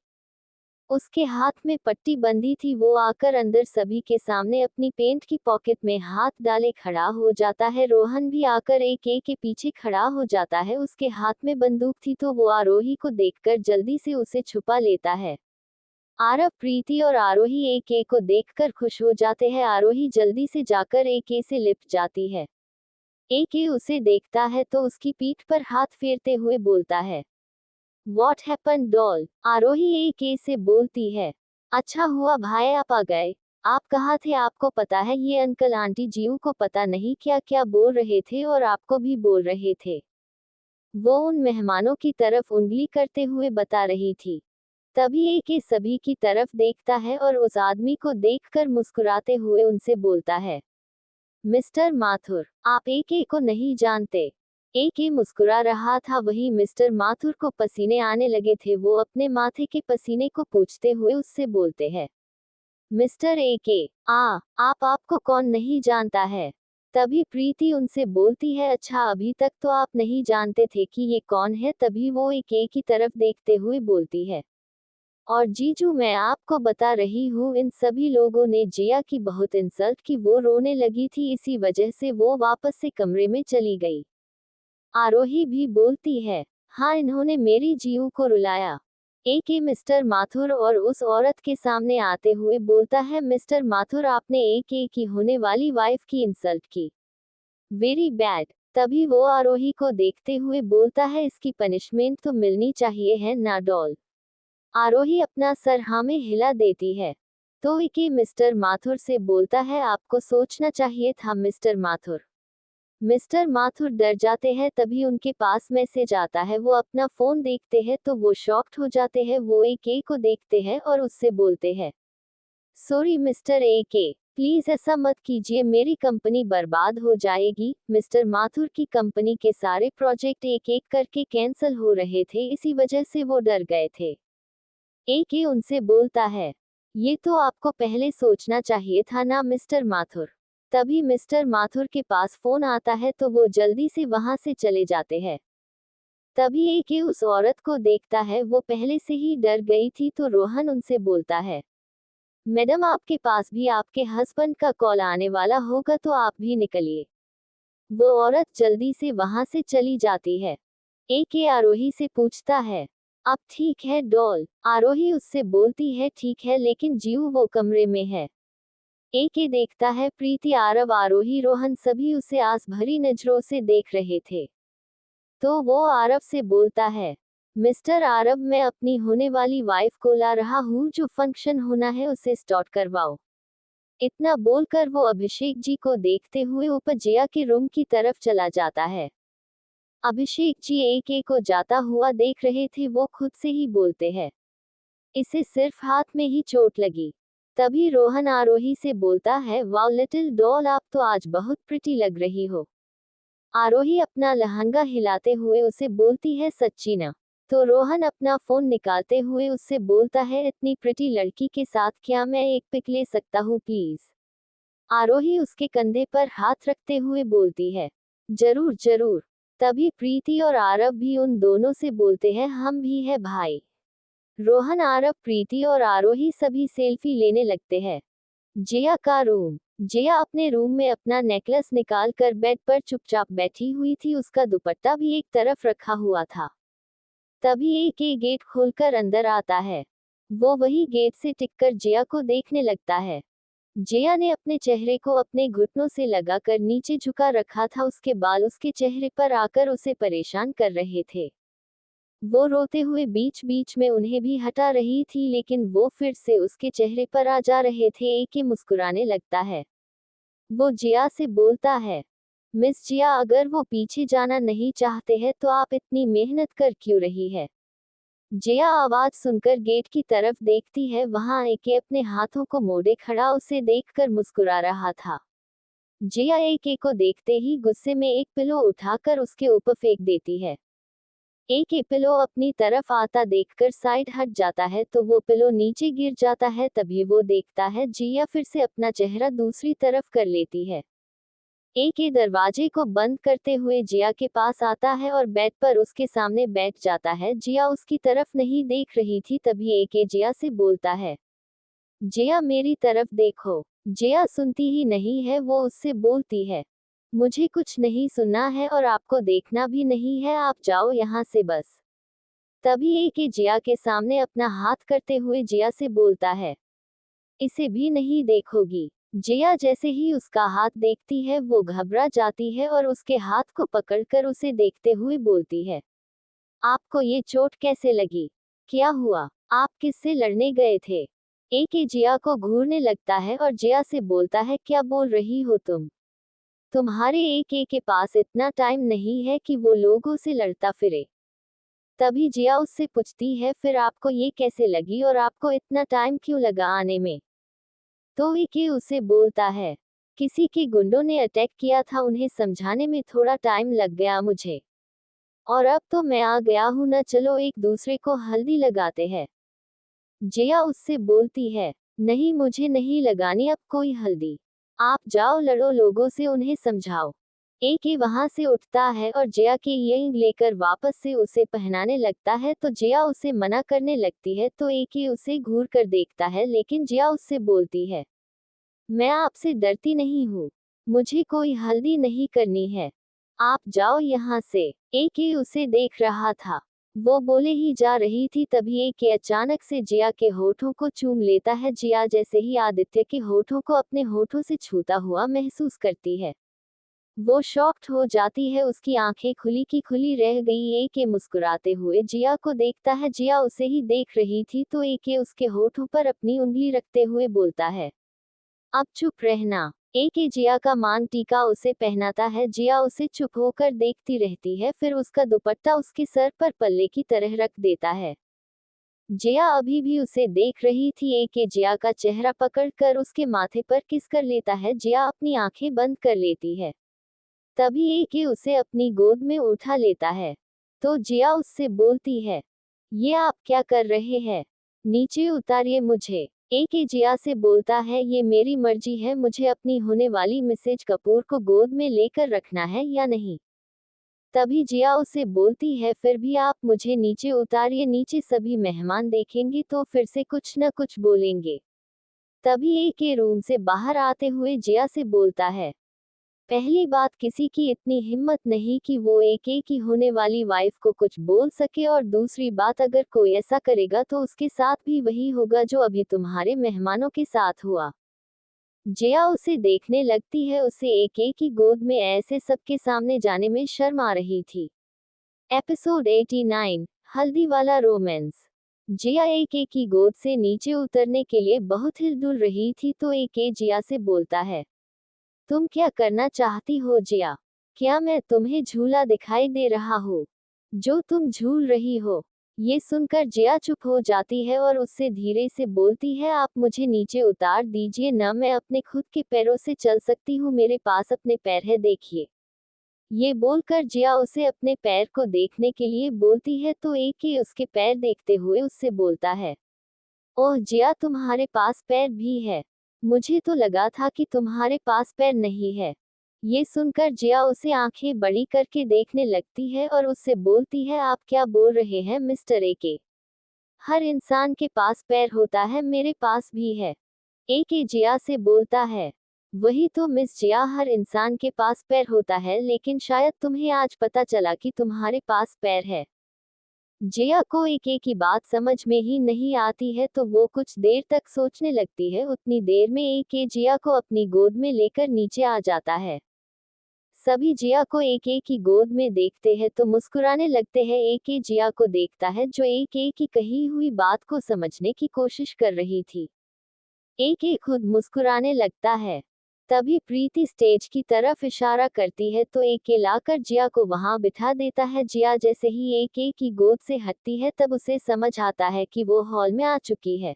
A: उसके हाथ में पट्टी बंधी थी। वो आकर अंदर सभी के सामने अपनी पेंट की पॉकेट में हाथ डाले खड़ा हो जाता है। रोहन भी आकर एके के पीछे खड़ा हो जाता है, उसके हाथ में बंदूक थी, तो वो आरोही को देखकर जल्दी से उसे छुपा लेता है। आरव, प्रीति और आरोही एके को देखकर खुश हो जाते हैं। आरोही जल्दी से जाकर एके से लिपट जाती है। एके उसे देखता है तो उसकी पीठ पर हाथ फेरते हुए बोलता है, What happened डॉल? आरोही एके से बोलती है, अच्छा हुआ भाई आप आ गए, आप कहाँ थे? आपको पता है ये अंकल आंटी जीऊ को पता नहीं क्या क्या बोल रहे थे और आपको भी बोल रहे थे। वो उन मेहमानों की तरफ उंगली करते हुए बता रही थी। तभी एक सभी की तरफ देखता है और उस आदमी को देखकर मुस्कुराते हुए उनसे बोलता है, मिस्टर माथुर, आप एक को नहीं जानते। एक मुस्कुरा रहा था। वही मिस्टर माथुर को पसीने आने लगे थे। वो अपने माथे के पसीने को पोंछते हुए उससे बोलते हैं, मिस्टर आपको कौन नहीं जानता है। तभी प्रीति उनसे बोलती है, अच्छा अभी तक तो आप नहीं जानते थे कि ये कौन है। तभी वो एक की तरफ देखते हुए बोलती है, और जीजू मैं आपको बता रही हूँ इन सभी लोगों ने जिया की बहुत इंसल्ट की। वो रोने लगी थी, इसी वजह से वो वापस से कमरे में चली गई। आरोही भी बोलती है, हाँ इन्होंने मेरी जीऊ को रुलाया। एक मिस्टर माथुर और उस औरत के सामने आते हुए बोलता है, मिस्टर माथुर आपने एक की होने वाली वाइफ की इंसल्ट की। Very bad. तभी वो आरोही को देखते हुए बोलता है, इसकी पनिशमेंट तो मिलनी चाहिए है ना डॉल। आरोही अपना सर हाँ में हिला देती है। तो विकी मिस्टर माथुर से बोलता है, आपको सोचना चाहिए था मिस्टर माथुर। मिस्टर माथुर डर जाते हैं। तभी उनके पास मैसेज आता है। वो अपना फोन देखते हैं तो वो शॉक्ड हो जाते हैं। वो एक को देखते हैं और उससे बोलते हैं, सॉरी मिस्टर प्लीज ऐसा मत कीजिए, मेरी कंपनी बर्बाद हो जाएगी। मिस्टर माथुर की कंपनी के सारे प्रोजेक्ट एक करके कैंसिल हो रहे थे, इसी वजह से वो डर गए थे। एक उनसे बोलता है, ये तो आपको पहले सोचना चाहिए था ना मिस्टर माथुर। तभी मिस्टर माथुर के पास फोन आता है तो वो जल्दी से वहां से चले जाते हैं। तभी एक उस औरत को देखता है। वो पहले से ही डर गई थी। तो रोहन उनसे बोलता है, मैडम आपके पास भी आपके हस्बैंड का कॉल आने वाला होगा तो आप भी निकलिए। वो औरत जल्दी से वहां से चली जाती है। एक आरोही से पूछता है, अब ठीक है डॉल। आरोही उससे बोलती है, ठीक है लेकिन जीव वो कमरे में है। एक देखता है प्रीति, आरव, आरोही, रोहन सभी उसे आस भरी नजरों से देख रहे थे। तो वो आरव से बोलता है, मिस्टर आरव मैं अपनी होने वाली वाइफ को ला रहा हूँ, जो फंक्शन होना है उसे स्टार्ट करवाओ। इतना बोलकर वो अभिषेक जी को देखते हुए ऊपर जिया के रूम की तरफ चला जाता है। अभिषेक जी एक को जाता हुआ देख रहे थे। वो खुद से ही बोलते हैं, इसे सिर्फ हाथ में ही चोट लगी। तभी रोहन आरोही से बोलता है, वाओ लिटिल डॉल आप तो आज बहुत प्रिटी लग रही हो। आरोही अपना लहंगा हिलाते हुए उसे बोलती है, सच्ची ना। तो रोहन अपना फोन निकालते हुए उससे बोलता है, इतनी प्रिटी लड़की के साथ क्या मैं एक पिक ले सकता हूँ प्लीज। आरोही उसके कंधे पर हाथ रखते हुए बोलती है, जरूर जरूर। तभी प्रीति और आरव भी उन दोनों से बोलते हैं, हम भी है भाई। रोहन, आरव, प्रीति और आरोही सभी सेल्फी लेने लगते हैं। जिया का रूम। जिया अपने रूम में अपना नेकलेस निकाल कर बेड पर चुपचाप बैठी हुई थी। उसका दुपट्टा भी एक तरफ रखा हुआ था। तभी एक गेट खोलकर अंदर आता है। वो वही गेट से टिककर जिया को देखने लगता है। जिया ने अपने चेहरे को अपने घुटनों से लगाकर नीचे झुका रखा था। उसके बाल उसके चेहरे पर आकर उसे परेशान कर रहे थे। वो रोते हुए बीच बीच में उन्हें भी हटा रही थी, लेकिन वो फिर से उसके चेहरे पर आ जा रहे थे। एक मुस्कुराने लगता है। वो जिया से बोलता है, मिस जिया अगर वो पीछे जाना नहीं चाहते हैं तो आप इतनी मेहनत कर क्यों रही है। जिया आवाज सुनकर गेट की तरफ देखती है। वहां एक अपने हाथों को मोड़े खड़ा उसे देखकर मुस्कुरा रहा था। जिया एक को देखते ही गुस्से में एक पिलो उठाकर उसके ऊपर फेंक देती है। एक पिलो अपनी तरफ आता देखकर साइड हट जाता है तो वो पिलो नीचे गिर जाता है। तभी वो देखता है जिया फिर से अपना चेहरा दूसरी तरफ कर लेती है। एक दरवाजे को बंद करते हुए जिया के पास आता है और बेड पर उसके सामने बैठ जाता है। जिया उसकी तरफ नहीं देख रही थी। तभी एक जिया से बोलता है, जिया मेरी तरफ देखो। जिया सुनती ही नहीं है। वो उससे बोलती है, मुझे कुछ नहीं सुनना है और आपको देखना भी नहीं है, आप जाओ यहाँ से बस। तभी एक जिया के सामने अपना हाथ करते हुए जिया से बोलता है, इसे भी नहीं देखोगी। जिया जैसे ही उसका हाथ देखती है वो घबरा जाती है और उसके हाथ को पकड़कर उसे देखते हुए बोलती है, आपको ये चोट कैसे लगी? क्या हुआ? आप किससे लड़ने गए थे? ए जिया को घूरने लगता है और जिया से बोलता है, क्या बोल रही हो तुम? तुम्हारे ए के पास इतना टाइम नहीं है कि वो लोगों से लड़ता फिरे। तभी जिया उससे पूछती है, फिर आपको ये कैसे लगी और आपको इतना टाइम क्यों लगा आने में? तो ए उसे बोलता है, किसी के गुंडों ने अटैक किया था, उन्हें समझाने में थोड़ा टाइम लग गया मुझे। और अब तो मैं आ गया हूं ना, चलो एक दूसरे को हल्दी लगाते हैं। जिया उससे बोलती है, नहीं मुझे नहीं लगानी अब कोई हल्दी। आप जाओ लड़ो लोगों से, उन्हें समझाओ। ए वहां से उठता है और जिया के इयरिंग लेकर वापस से उसे पहनाने लगता है, तो जिया उसे मना करने लगती है, तो ए उसे घूर कर देखता है, लेकिन जिया उससे बोलती है, मैं आपसे डरती नहीं हूँ, मुझे कोई हल्दी नहीं करनी है, आप जाओ यहाँ से। ए उसे देख रहा था, वो बोले ही जा रही थी, तभी ए अचानक से जिया के होठों को चूम लेता है। जिया जैसे ही आदित्य के होठों को अपने होठों से छूता हुआ महसूस करती है, वो शॉक्ड हो जाती है, उसकी आंखें खुली की खुली रह गई। ए मुस्कुराते हुए जिया को देखता है, जिया उसे ही देख रही थी, तो ए उसके होठों पर अपनी उंगली रखते हुए बोलता है, अब चुप रहना। ए जिया का मांग टीका उसे पहनाता है, जिया उसे चुप होकर देखती रहती है, फिर उसका दुपट्टा उसके सर पर पल्ले की तरह रख देता है। जिया अभी भी उसे देख रही थी। ए जिया का चेहरा पकड़कर उसके माथे पर किस कर लेता है। जिया अपनी आंखें बंद कर लेती है, तभी ए उसे अपनी गोद में उठा लेता है, तो जिया उससे बोलती है, ये आप क्या कर रहे हैं, नीचे उतारिए मुझे। ए जिया से बोलता है, ये मेरी मर्जी है, मुझे अपनी होने वाली मिसेज कपूर को गोद में लेकर रखना है या नहीं। तभी जिया उसे बोलती है, फिर भी आप मुझे नीचे उतारिए, नीचे सभी मेहमान देखेंगे तो फिर से कुछ न कुछ बोलेंगे। तभी ए रूम से बाहर आते हुए जिया से बोलता है, पहली बात, किसी की इतनी हिम्मत नहीं कि वो ए की होने वाली वाइफ को कुछ बोल सके, और दूसरी बात, अगर कोई ऐसा करेगा तो उसके साथ भी वही होगा जो अभी तुम्हारे मेहमानों के साथ हुआ। जिया उसे देखने लगती है, उसे ए की गोद में ऐसे सबके सामने जाने में शर्म आ रही थी। एपिसोड 89, हल्दी वाला रोमांस। जिया ए की गोद से नीचे उतरने के लिए बहुत हिलडुल रही थी, तो ए जिया से बोलता है, तुम क्या करना चाहती हो जिया? क्या मैं तुम्हें झूला दिखाई दे रहा हूँ जो तुम झूल रही हो? ये सुनकर जिया चुप हो जाती है और उससे धीरे से बोलती है, आप मुझे नीचे उतार दीजिए ना, मैं अपने खुद के पैरों से चल सकती हूँ, मेरे पास अपने पैर है, देखिए। ये बोलकर जिया उसे अपने पैर को देखने के लिए बोलती है, तो ए उसके पैर देखते हुए उससे बोलता है, ओह जिया, तुम्हारे पास पैर भी है, मुझे तो लगा था कि तुम्हारे पास पैर नहीं है। ये सुनकर जिया उसे आंखें बड़ी करके देखने लगती है और उससे बोलती है, आप क्या बोल रहे हैं मिस्टर ए? हर इंसान के पास पैर होता है, मेरे पास भी है। ए जिया से बोलता है, वही तो मिस जिया, हर इंसान के पास पैर होता है, लेकिन शायद तुम्हें आज पता चला कि तुम्हारे पास पैर है। जिया को ए की बात समझ में ही नहीं आती है, तो वो कुछ देर तक सोचने लगती है। उतनी देर में ए जिया को अपनी गोद में लेकर नीचे आ जाता है। सभी जिया को ए की गोद में देखते हैं तो मुस्कुराने लगते हैं। ए जिया को देखता है, जो ए की कही हुई बात को समझने की कोशिश कर रही थी। ए खुद मुस्कुराने लगता है। तभी प्रीति स्टेज की तरफ इशारा करती है, तो ए लाकर जिया को वहां बिठा देता है। जिया जैसे ही ए की गोद से हटती है, तब उसे समझ आता है कि वो हॉल में आ चुकी है।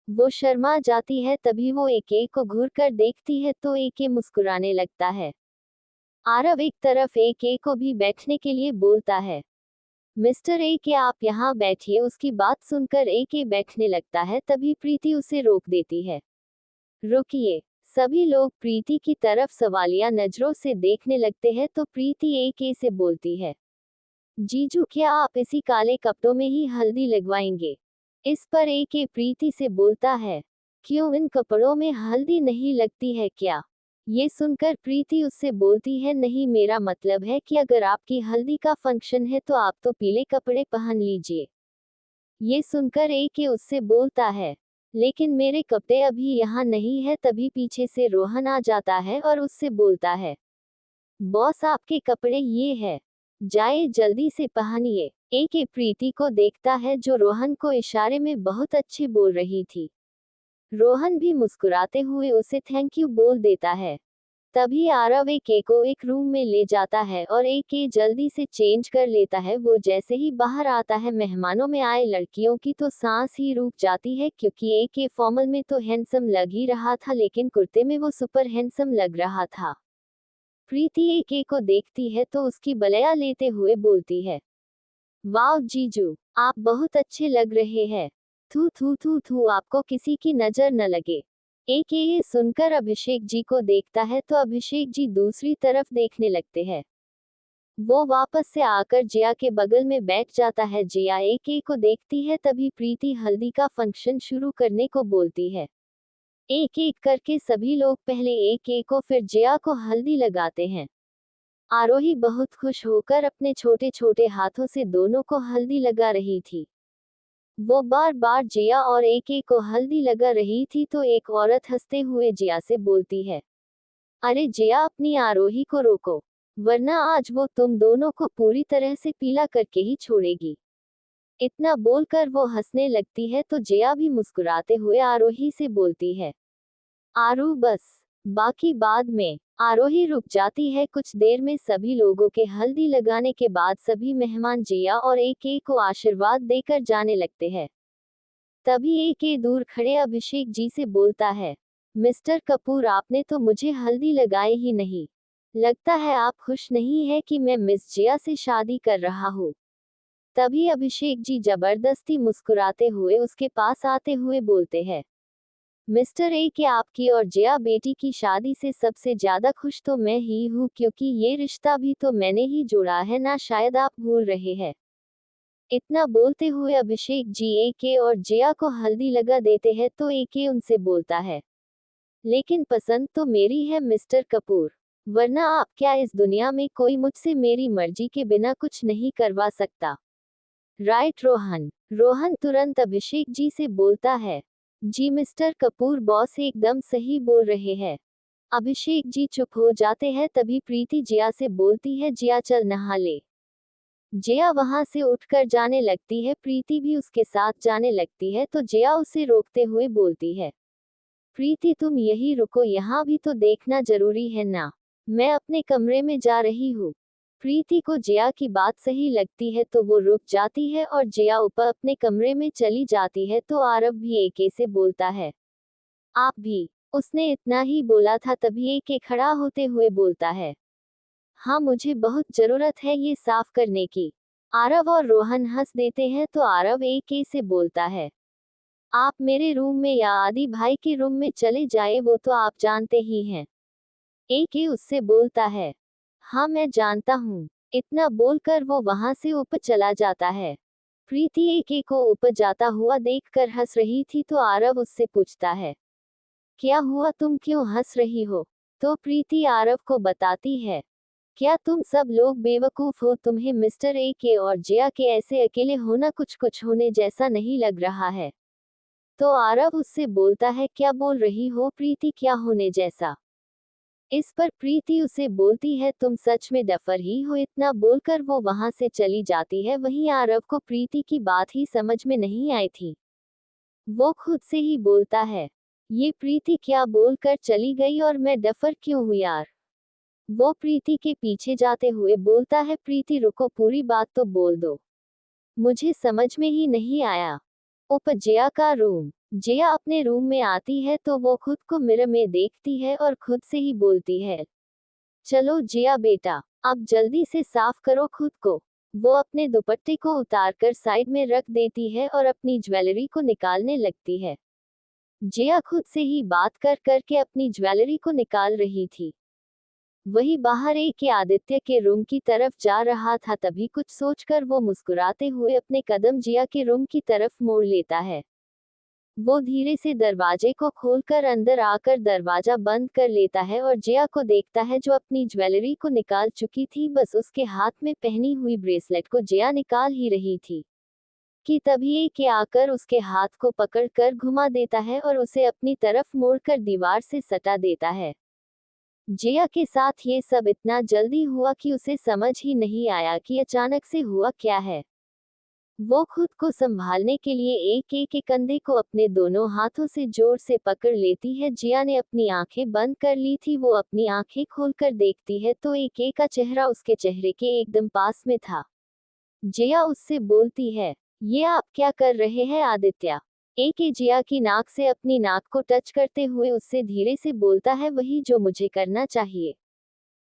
A: वो शर्मा जाती है, तभी वो ए को घूर कर देखती है, तो ए मुस्कुराने लगता है। आरव एक तरफ ए को भी बैठने के लिए बोलता है, मिस्टर ए आप यहाँ बैठिए। उसकी बात सुनकर ए बैठने लगता है, तभी प्रीति उसे रोक देती है। रुकिए। सभी लोग प्रीति की तरफ सवालिया नजरों से देखने लगते हैं, तो प्रीति ए से बोलती है, जीजू क्या आप इसी काले कपड़ों में ही हल्दी लगवाएंगे? इस पर ए प्रीति से बोलता है, क्यों, इन कपड़ों में हल्दी नहीं लगती है क्या? ये सुनकर प्रीति उससे बोलती है, नहीं, मेरा मतलब है कि अगर आपकी हल्दी का फंक्शन है तो आप तो पीले कपड़े पहन लीजिए। ये सुनकर ए उससे बोलता है, लेकिन मेरे कपड़े अभी यहाँ नहीं है। तभी पीछे से रोहन आ जाता है और उससे बोलता है, बॉस आपके कपड़े ये है, जाए जल्दी से पहनिए। ए प्रीति को देखता है, जो रोहन को इशारे में बहुत अच्छे बोल रही थी। रोहन भी मुस्कुराते हुए उसे थैंक यू बोल देता है। तभी आरव एके को एक रूम में ले जाता है और एके जल्दी से चेंज कर लेता है। वो जैसे ही बाहर आता है मेहमानों में आए लड़कियों की तो सांस ही रुक जाती है, क्योंकि एके फॉर्मल में तो हैंडसम लग ही रहा था, लेकिन कुर्ते में वो सुपर हैंडसम लग रहा था। प्रीति एके को देखती है तो उसकी बलया लेते हुए बोलती है, वाह जीजू, आप बहुत अच्छे लग रहे हैं। थू थू थू थू, आपको किसी की नजर न लगे। एक ये सुनकर अभिषेक जी को देखता है तो अभिषेक जी दूसरी तरफ देखने लगते हैं। वो वापस से आकर जिया के बगल में बैठ जाता है। जिया एक को देखती है तभी प्रीति हल्दी का फंक्शन शुरू करने को बोलती है। एक एक करके सभी लोग पहले एक को फिर जिया को हल्दी लगाते हैं। आरोही बहुत खुश होकर अपने छोटे छोटे हाथों से दोनों को हल्दी लगा रही थी। वो बार बार जिया और एक को हल्दी लगा रही थी तो एक औरत हंसते हुए जिया से बोलती है, अरे जिया, अपनी आरोही को रोको, वरना आज वो तुम दोनों को पूरी तरह से पीला करके ही छोड़ेगी। इतना बोलकर वो हंसने लगती है तो जिया भी मुस्कुराते हुए आरोही से बोलती है, आरू बस, बाकी बाद में। आरोही रुक जाती है। कुछ देर में सभी लोगों के हल्दी लगाने के बाद सभी मेहमान जिया और एक को आशीर्वाद देकर जाने लगते हैं। तभी एक दूर खड़े अभिषेक जी से बोलता है, मिस्टर कपूर, आपने तो मुझे हल्दी लगाए ही नहीं। लगता है आप खुश नहीं है कि मैं मिस जिया से शादी कर रहा हूँ। तभी अभिषेक जी जबरदस्ती मुस्कुराते हुए उसके पास आते हुए बोलते हैं, मिस्टर ए के आपकी और जिया बेटी की शादी से सबसे ज्यादा खुश तो मैं ही हूँ, क्योंकि ये रिश्ता भी तो मैंने ही जोड़ा है ना, शायद आप भूल रहे हैं। इतना बोलते हुए अभिषेक जी एके और जिया को हल्दी लगा देते हैं तो एके उनसे बोलता है, लेकिन पसंद तो मेरी है मिस्टर कपूर, वरना आप क्या इस दुनिया में कोई मुझसे मेरी मर्जी के बिना कुछ नहीं करवा सकता। राइट रोहन। रोहन तुरंत अभिषेक जी से बोलता है, जी मिस्टर कपूर, बॉस एकदम सही बोल रहे हैं। अभिषेक जी चुप हो जाते हैं। तभी प्रीति जिया से बोलती है, जिया चल नहा ले। जिया वहां से उठकर जाने लगती है। प्रीति भी उसके साथ जाने लगती है तो जिया उसे रोकते हुए बोलती है, प्रीति तुम यही रुको, यहाँ भी तो देखना जरूरी है ना, मैं अपने कमरे में जा रही हूँ। प्रीति को जिया की बात सही लगती है तो वो रुक जाती है और जिया ऊपर अपने कमरे में चली जाती है तो आरव भी एके से बोलता है, आप भी। उसने इतना ही बोला था तभी एके खड़ा होते हुए बोलता है, हाँ मुझे बहुत जरूरत है ये साफ करने की। आरव और रोहन हंस देते हैं तो आरव एके से बोलता है, आप मेरे रूम में या आदि भाई के रूम में चले जाए, वो तो आप जानते ही हैं। एके उससे बोलता है, हाँ मैं जानता हूँ। इतना बोलकर वो वहां से ऊपर चला जाता है। प्रीति एके को ऊपर जाता हुआ देखकर हंस रही थी तो आरव उससे पूछता है, क्या हुआ, तुम क्यों हंस रही हो? तो प्रीति आरव को बताती है, क्या तुम सब लोग बेवकूफ हो? तुम्हें मिस्टर एके और जिया के ऐसे अकेले होना कुछ कुछ होने जैसा नहीं लग रहा है? तो आरव उससे बोलता है, क्या बोल रही हो प्रीति, क्या होने जैसा? इस पर प्रीति उसे बोलती है, तुम सच में डफर ही हो। इतना बोलकर वो वहां से चली जाती है। वहीं आरव को प्रीति की बात ही समझ में नहीं आई थी। वो खुद से ही बोलता है, ये प्रीति क्या बोलकर चली गई और मैं डफर क्यों हूँ यार। वो प्रीति के पीछे जाते हुए बोलता है, प्रीति रुको, पूरी बात तो बोल दो, मुझे समझ में ही नहीं आया। जिया का रूम। जिया अपने रूम में आती है तो वो खुद को मिरर में देखती है और खुद से ही बोलती है, चलो जिया बेटा, अब जल्दी से साफ करो खुद को। वो अपने दुपट्टे को उतारकर साइड में रख देती है और अपनी ज्वेलरी को निकालने लगती है। जिया खुद से ही बात कर करके अपनी ज्वेलरी को निकाल रही थी। वही बाहर एक आदित्य के रूम की तरफ जा रहा था। तभी कुछ सोचकर वो मुस्कुराते हुए अपने कदम जिया के रूम की तरफ मोड़ लेता है। वो धीरे से दरवाजे को खोलकर अंदर आकर दरवाजा बंद कर लेता है और जिया को देखता है जो अपनी ज्वेलरी को निकाल चुकी थी। बस उसके हाथ में पहनी हुई ब्रेसलेट को जिया निकाल ही रही थी कि तभी एक आकर उसके हाथ को पकड़कर घुमा देता है और उसे अपनी तरफ मोड़कर दीवार से सटा देता है। जिया के साथ ये सब इतना जल्दी हुआ कि उसे समझ ही नहीं आया कि अचानक से हुआ क्या है। वो खुद को संभालने के लिए एक एक के कंधे को अपने दोनों हाथों से जोर से पकड़ लेती है। जिया ने अपनी आंखें बंद कर ली थी। वो अपनी आंखें खोलकर देखती है तो एक एक का चेहरा उसके चेहरे के एकदम पास में था। जिया उससे बोलती है, ये आप क्या कर रहे हैं आदित्य? एक जिया की नाक से अपनी नाक को टच करते हुए उससे धीरे से बोलता है, वही जो मुझे करना चाहिए।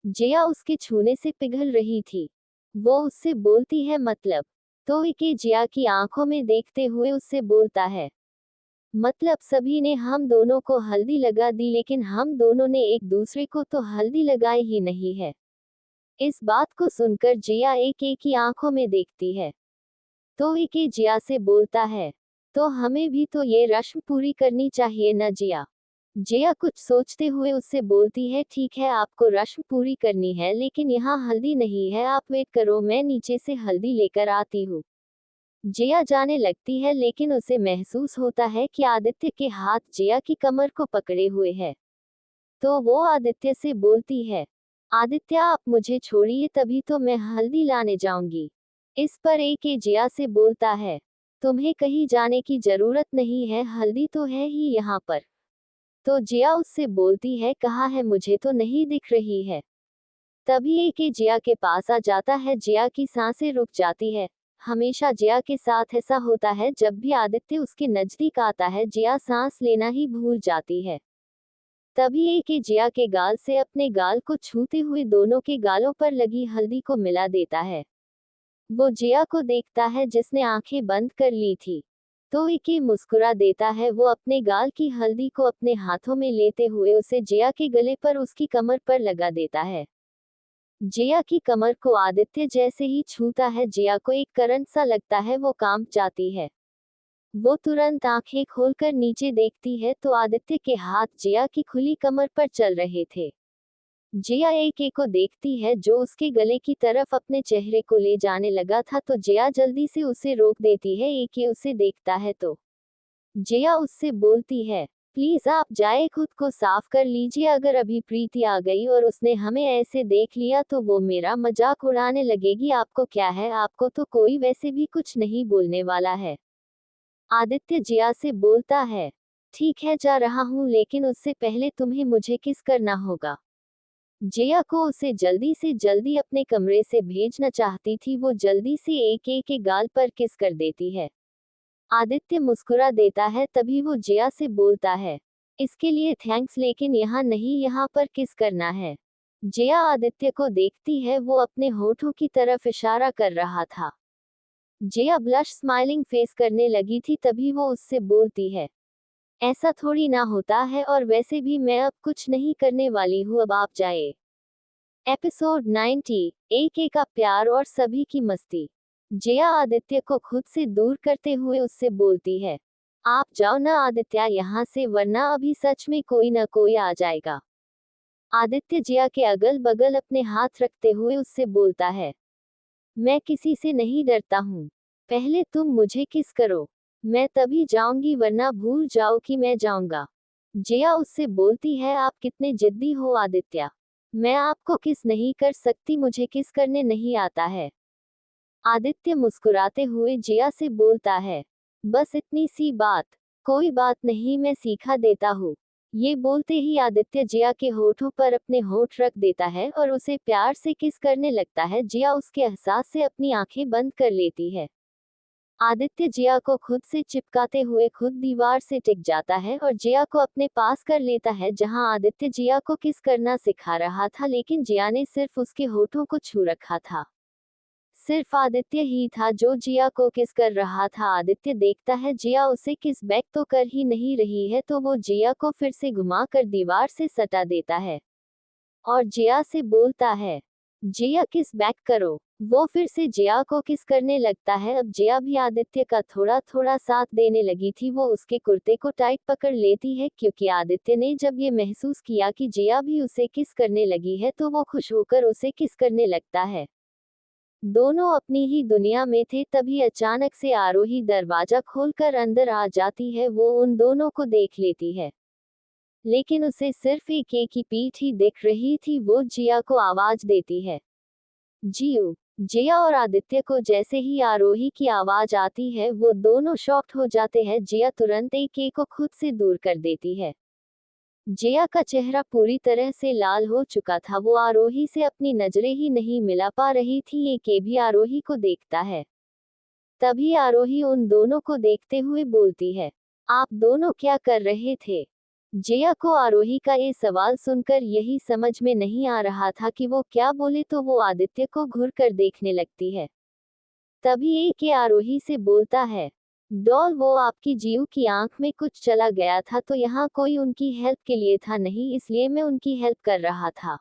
A: जिया उसके छूने से पिघल रही थी। वो उससे बोलती है मतलब? तो इके जिया की आंखों में देखते हुए उससे बोलता है, मतलब सभी ने हम दोनों को हल्दी लगा दी लेकिन हम दोनों ने एक दूसरे को तो हल्दी लगाई ही नहीं है। इस बात को सुनकर जिया एक एक की आंखों में देखती है। तो इके जिया से बोलता है, तो हमें भी तो ये रस्म पूरी करनी चाहिए न जिया? जिया कुछ सोचते हुए उससे बोलती है, ठीक है आपको रस्म पूरी करनी है लेकिन यहाँ हल्दी नहीं है, आप वेट करो मैं नीचे से हल्दी लेकर आती हूँ। जिया जाने लगती है लेकिन उसे महसूस होता है कि आदित्य के हाथ जिया की कमर को पकड़े हुए है। तो वो आदित्य से बोलती है, आदित्य आप मुझे छोड़िए तभी तो मैं हल्दी लाने जाऊंगी। इस पर एक जिया से बोलता है, तुम्हें कहीं जाने की जरूरत नहीं है, हल्दी तो है ही यहाँ पर। तो जिया उससे बोलती है, कहाँ है, मुझे तो नहीं दिख रही है। तभी एक जिया के पास आ जाता है। जिया की सांसें रुक जाती है। हमेशा जिया के साथ ऐसा होता है, जब भी आदित्य उसके नजदीक आता है जिया सांस लेना ही भूल जाती है। तभी एक जिया के गाल से अपने गाल को छूते हुए दोनों के गालों पर लगी हल्दी को मिला देता है। वो जिया को देखता है जिसने आंखें बंद कर ली थी। तो इके मुस्कुरा देता है। वो अपने गाल की हल्दी को अपने हाथों में लेते हुए उसे जिया के गले पर उसकी कमर पर लगा देता है। जिया की कमर को आदित्य जैसे ही छूता है जिया को एक करंट सा लगता है, वो कांप जाती है। वो तुरंत आंखें खोलकर नीचे देखती है तो आदित्य के हाथ जिया की खुली कमर पर चल रहे थे। जिया एक एक को देखती है जो उसके गले की तरफ अपने चेहरे को ले जाने लगा था, तो जिया जल्दी से उसे रोक देती है। एक उसे देखता है तो जिया उससे बोलती है, प्लीज आप जाए, खुद को साफ कर लीजिए, अगर अभी प्रीति आ गई और उसने हमें ऐसे देख लिया तो वो मेरा मजाक उड़ाने लगेगी। आपको क्या है, आपको तो कोई वैसे भी कुछ नहीं बोलने वाला है। आदित्य जिया से बोलता है, ठीक है जा रहा हूँ लेकिन उससे पहले तुम्हें मुझे किस करना होगा। जिया को उसे जल्दी से जल्दी अपने कमरे से भेजना चाहती थी। वो जल्दी से एक एक के गाल पर किस कर देती है। आदित्य मुस्कुरा देता है। तभी वो जिया से बोलता है, इसके लिए थैंक्स लेकिन यहाँ नहीं, यहाँ पर किस करना है। जिया आदित्य को देखती है। वो अपने होठों की तरफ इशारा कर रहा था। जिया ब्लश स्माइलिंग फेस करने लगी थी। तभी वो उससे बोलती है, ऐसा थोड़ी ना होता है, और वैसे भी मैं अब कुछ नहीं करने वाली हूँ, अब आप जाए। एपिसोड 90, एक एक का प्यार और सभी की मस्ती। जिया आदित्य को खुद से दूर करते हुए उससे बोलती है, आप जाओ ना आदित्य यहाँ से, वरना अभी सच में कोई ना कोई आ जाएगा। आदित्य जिया के अगल बगल अपने हाथ रखते हुए उससे बोलता है, मैं किसी से नहीं डरता हूँ, पहले तुम मुझे किस करो, मैं तभी जाऊंगी, वरना भूल जाओ कि मैं जाऊंगा। जिया उससे बोलती है, आप कितने जिद्दी हो आदित्य, मैं आपको किस नहीं कर सकती, मुझे किस करने नहीं आता है। आदित्य मुस्कुराते हुए जिया से बोलता है, बस इतनी सी बात, कोई बात नहीं, मैं सिखा देता हूँ। ये बोलते ही आदित्य जिया के होठों पर अपने होठ रख देता है और उसे प्यार से किस करने लगता है। जिया उसके एहसास से अपनी आंखें बंद कर लेती है। आदित्य जिया को खुद से चिपकाते हुए खुद दीवार से टिक जाता है और जिया को अपने पास कर लेता है, जहां आदित्य जिया को किस करना सिखा रहा था, लेकिन जिया ने सिर्फ उसके होठों को छू रखा था। सिर्फ आदित्य ही था जो जिया को किस कर रहा था। आदित्य देखता है जिया उसे किस बैक तो कर ही नहीं रही है, तो वो जिया को फिर से घुमाकर दीवार से सटा देता है और जिया से बोलता है, जिया किस बैक करो। वो फिर से जिया को किस करने लगता है। अब जिया भी आदित्य का थोड़ा थोड़ा साथ देने लगी थी। वो उसके कुर्ते को टाइट पकड़ लेती है, क्योंकि आदित्य ने जब ये महसूस किया कि जिया भी उसे किस करने लगी है तो वो खुश होकर उसे किस करने लगता है। दोनों अपनी ही दुनिया में थे। तभी अचानक से आरोही दरवाजा खोलकर अंदर आ जाती है। वो उन दोनों को देख लेती है, लेकिन उसे सिर्फ एक की पीठ ही दिख रही थी। वो जिया को आवाज देती है, जियो। जिया और आदित्य को जैसे ही आरोही की आवाज आती है वो दोनों शॉक्ड हो जाते हैं। जिया तुरंत AK को खुद से दूर कर देती है। जिया का चेहरा पूरी तरह से लाल हो चुका था। वो आरोही से अपनी नजरें ही नहीं मिला पा रही थी। AK भी आरोही को देखता है। तभी आरोही उन दोनों को देखते हुए बोलती है, आप दोनों क्या कर रहे थे? जिया को आरोही का ये सवाल सुनकर यही समझ में नहीं आ रहा था कि वो क्या बोले, तो वो आदित्य को घूर कर देखने लगती है। तभी AK आरोही से बोलता है, डॉल वो आपकी जीव की आंख में कुछ चला गया था तो यहाँ कोई उनकी हेल्प के लिए था नहीं, इसलिए मैं उनकी हेल्प कर रहा था।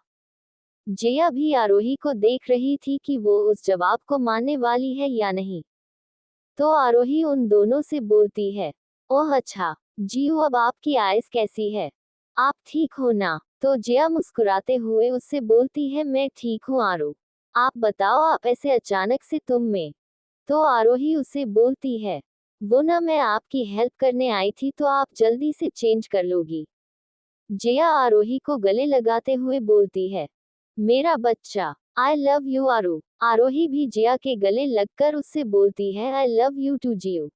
A: जिया भी आरोही को देख रही थी कि वो उस जवाब को मानने वाली है या नहीं। तो आरोही उन दोनों से बोलती है, ओह अच्छा, जीव अब आपकी आइस कैसी है? आप ठीक हो ना? तो जिया मुस्कुराते हुए उससे बोलती है, मैं ठीक हूँ आरो। आप बताओ, आप ऐसे अचानक से तुम में? तो आरोही उसे बोलती है, वो ना मैं आपकी हेल्प करने आई थी तो आप जल्दी से चेंज कर लोगी। जिया आरोही को गले लगाते हुए बोलती है, मेरा बच्चा, आई लव यू आरो। आरोही भी जिया के गले लगकर उससे बोलती है, आई लव यू टू जियो।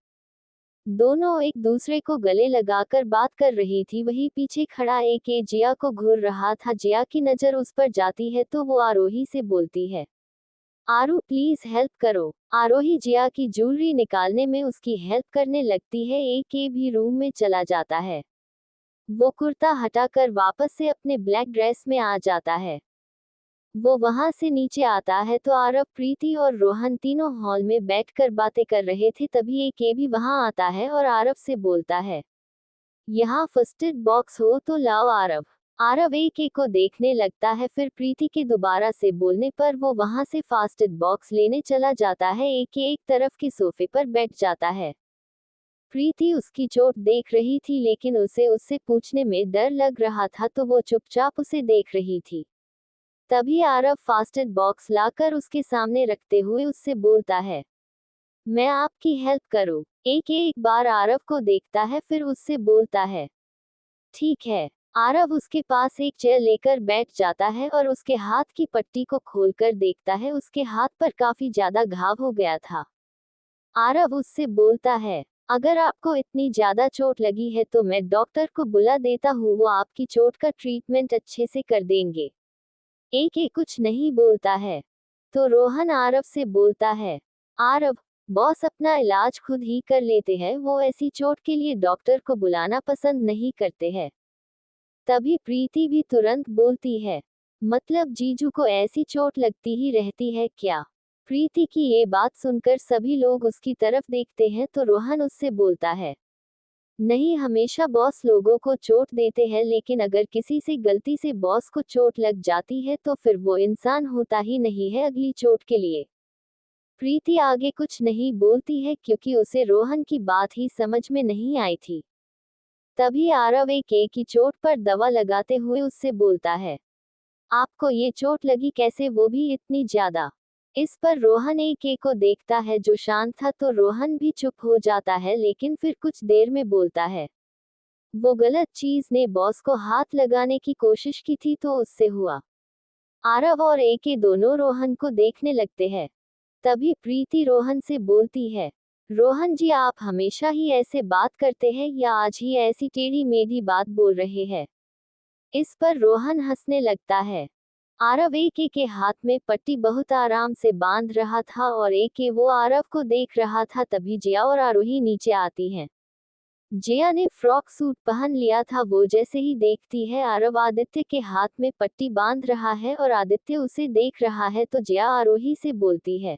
A: दोनों एक दूसरे को गले लगाकर बात कर रही थी। वही पीछे खड़ा AK जिया को घूर रहा था। जिया की नजर उस पर जाती है तो वो आरोही से बोलती है, आरू प्लीज हेल्प करो। आरोही जिया की ज्वेलरी निकालने में उसकी हेल्प करने लगती है। AK भी रूम में चला जाता है। वो कुर्ता हटाकर वापस से अपने ब्लैक ड्रेस में आ जाता है। वो वहां से नीचे आता है तो आरव, प्रीति और रोहन तीनों हॉल में बैठकर बातें कर रहे थे। तभी AK भी वहां आता है और आरव से बोलता है, यहाँ फर्स्ट एड बॉक्स हो तो लाओ आरव। आरव AK को देखने लगता है। फिर प्रीति के दोबारा से बोलने पर वो वहां से फास्ट एड बॉक्स लेने चला जाता है। AK एक तरफ के सोफे पर बैठ जाता है। प्रीति उसकी चोट देख रही थी लेकिन उसे उससे पूछने में डर लग रहा था तो वो चुपचाप उसे देख रही थी। तभी आरव फास्ट एड बॉक्स लाकर उसके सामने रखते हुए उससे बोलता है, मैं आपकी हेल्प करूं। AK एक बार आरव को देखता है फिर उससे बोलता है, ठीक है। आरव उसके पास एक चेयर लेकर बैठ जाता है और उसके हाथ की पट्टी को खोलकर देखता है। उसके हाथ पर काफी ज्यादा घाव हो गया था। आरव उससे बोलता है, अगर आपको इतनी ज्यादा चोट लगी है तो मैं डॉक्टर को बुला देता हूँ, वो आपकी चोट का ट्रीटमेंट अच्छे से कर देंगे। AK कुछ नहीं बोलता है। तो रोहन आरव से बोलता है, आरव, बॉस अपना इलाज खुद ही कर लेते हैं, वो ऐसी चोट के लिए डॉक्टर को बुलाना पसंद नहीं करते हैं। तभी प्रीति भी तुरंत बोलती है, मतलब जीजू को ऐसी चोट लगती ही रहती है क्या? प्रीति की ये बात सुनकर सभी लोग उसकी तरफ देखते हैं तो रोहन उससे बोलता है, नहीं, हमेशा बॉस लोगों को चोट देते हैं लेकिन अगर किसी से गलती से बॉस को चोट लग जाती है तो फिर वो इंसान होता ही नहीं है अगली चोट के लिए। प्रीति आगे कुछ नहीं बोलती है क्योंकि उसे रोहन की बात ही समझ में नहीं आई थी। तभी आरव AK की चोट पर दवा लगाते हुए उससे बोलता है, आपको ये चोट लगी कैसे, वो भी इतनी ज्यादा? इस पर रोहन AK को देखता है जो शांत था तो रोहन भी चुप हो जाता है लेकिन फिर कुछ देर में बोलता है, वो गलत चीज ने बॉस को हाथ लगाने की कोशिश की थी तो उससे हुआ। आरव और AK दोनों रोहन को देखने लगते हैं। तभी प्रीति रोहन से बोलती है, रोहन जी, आप हमेशा ही ऐसे बात करते हैं या आज ही ऐसी टेढ़ी मेढ़ी बात बोल रहे हैं? इस पर रोहन हंसने लगता है। आरव AK के हाथ में पट्टी बहुत आराम से बांध रहा था और AK वो आरव को देख रहा था। तभी जिया और आरोही नीचे आती हैं। जिया ने फ्रॉक सूट पहन लिया था। वो जैसे ही देखती है आरव आदित्य के हाथ में पट्टी बांध रहा है और आदित्य उसे देख रहा है तो जिया आरोही से बोलती है,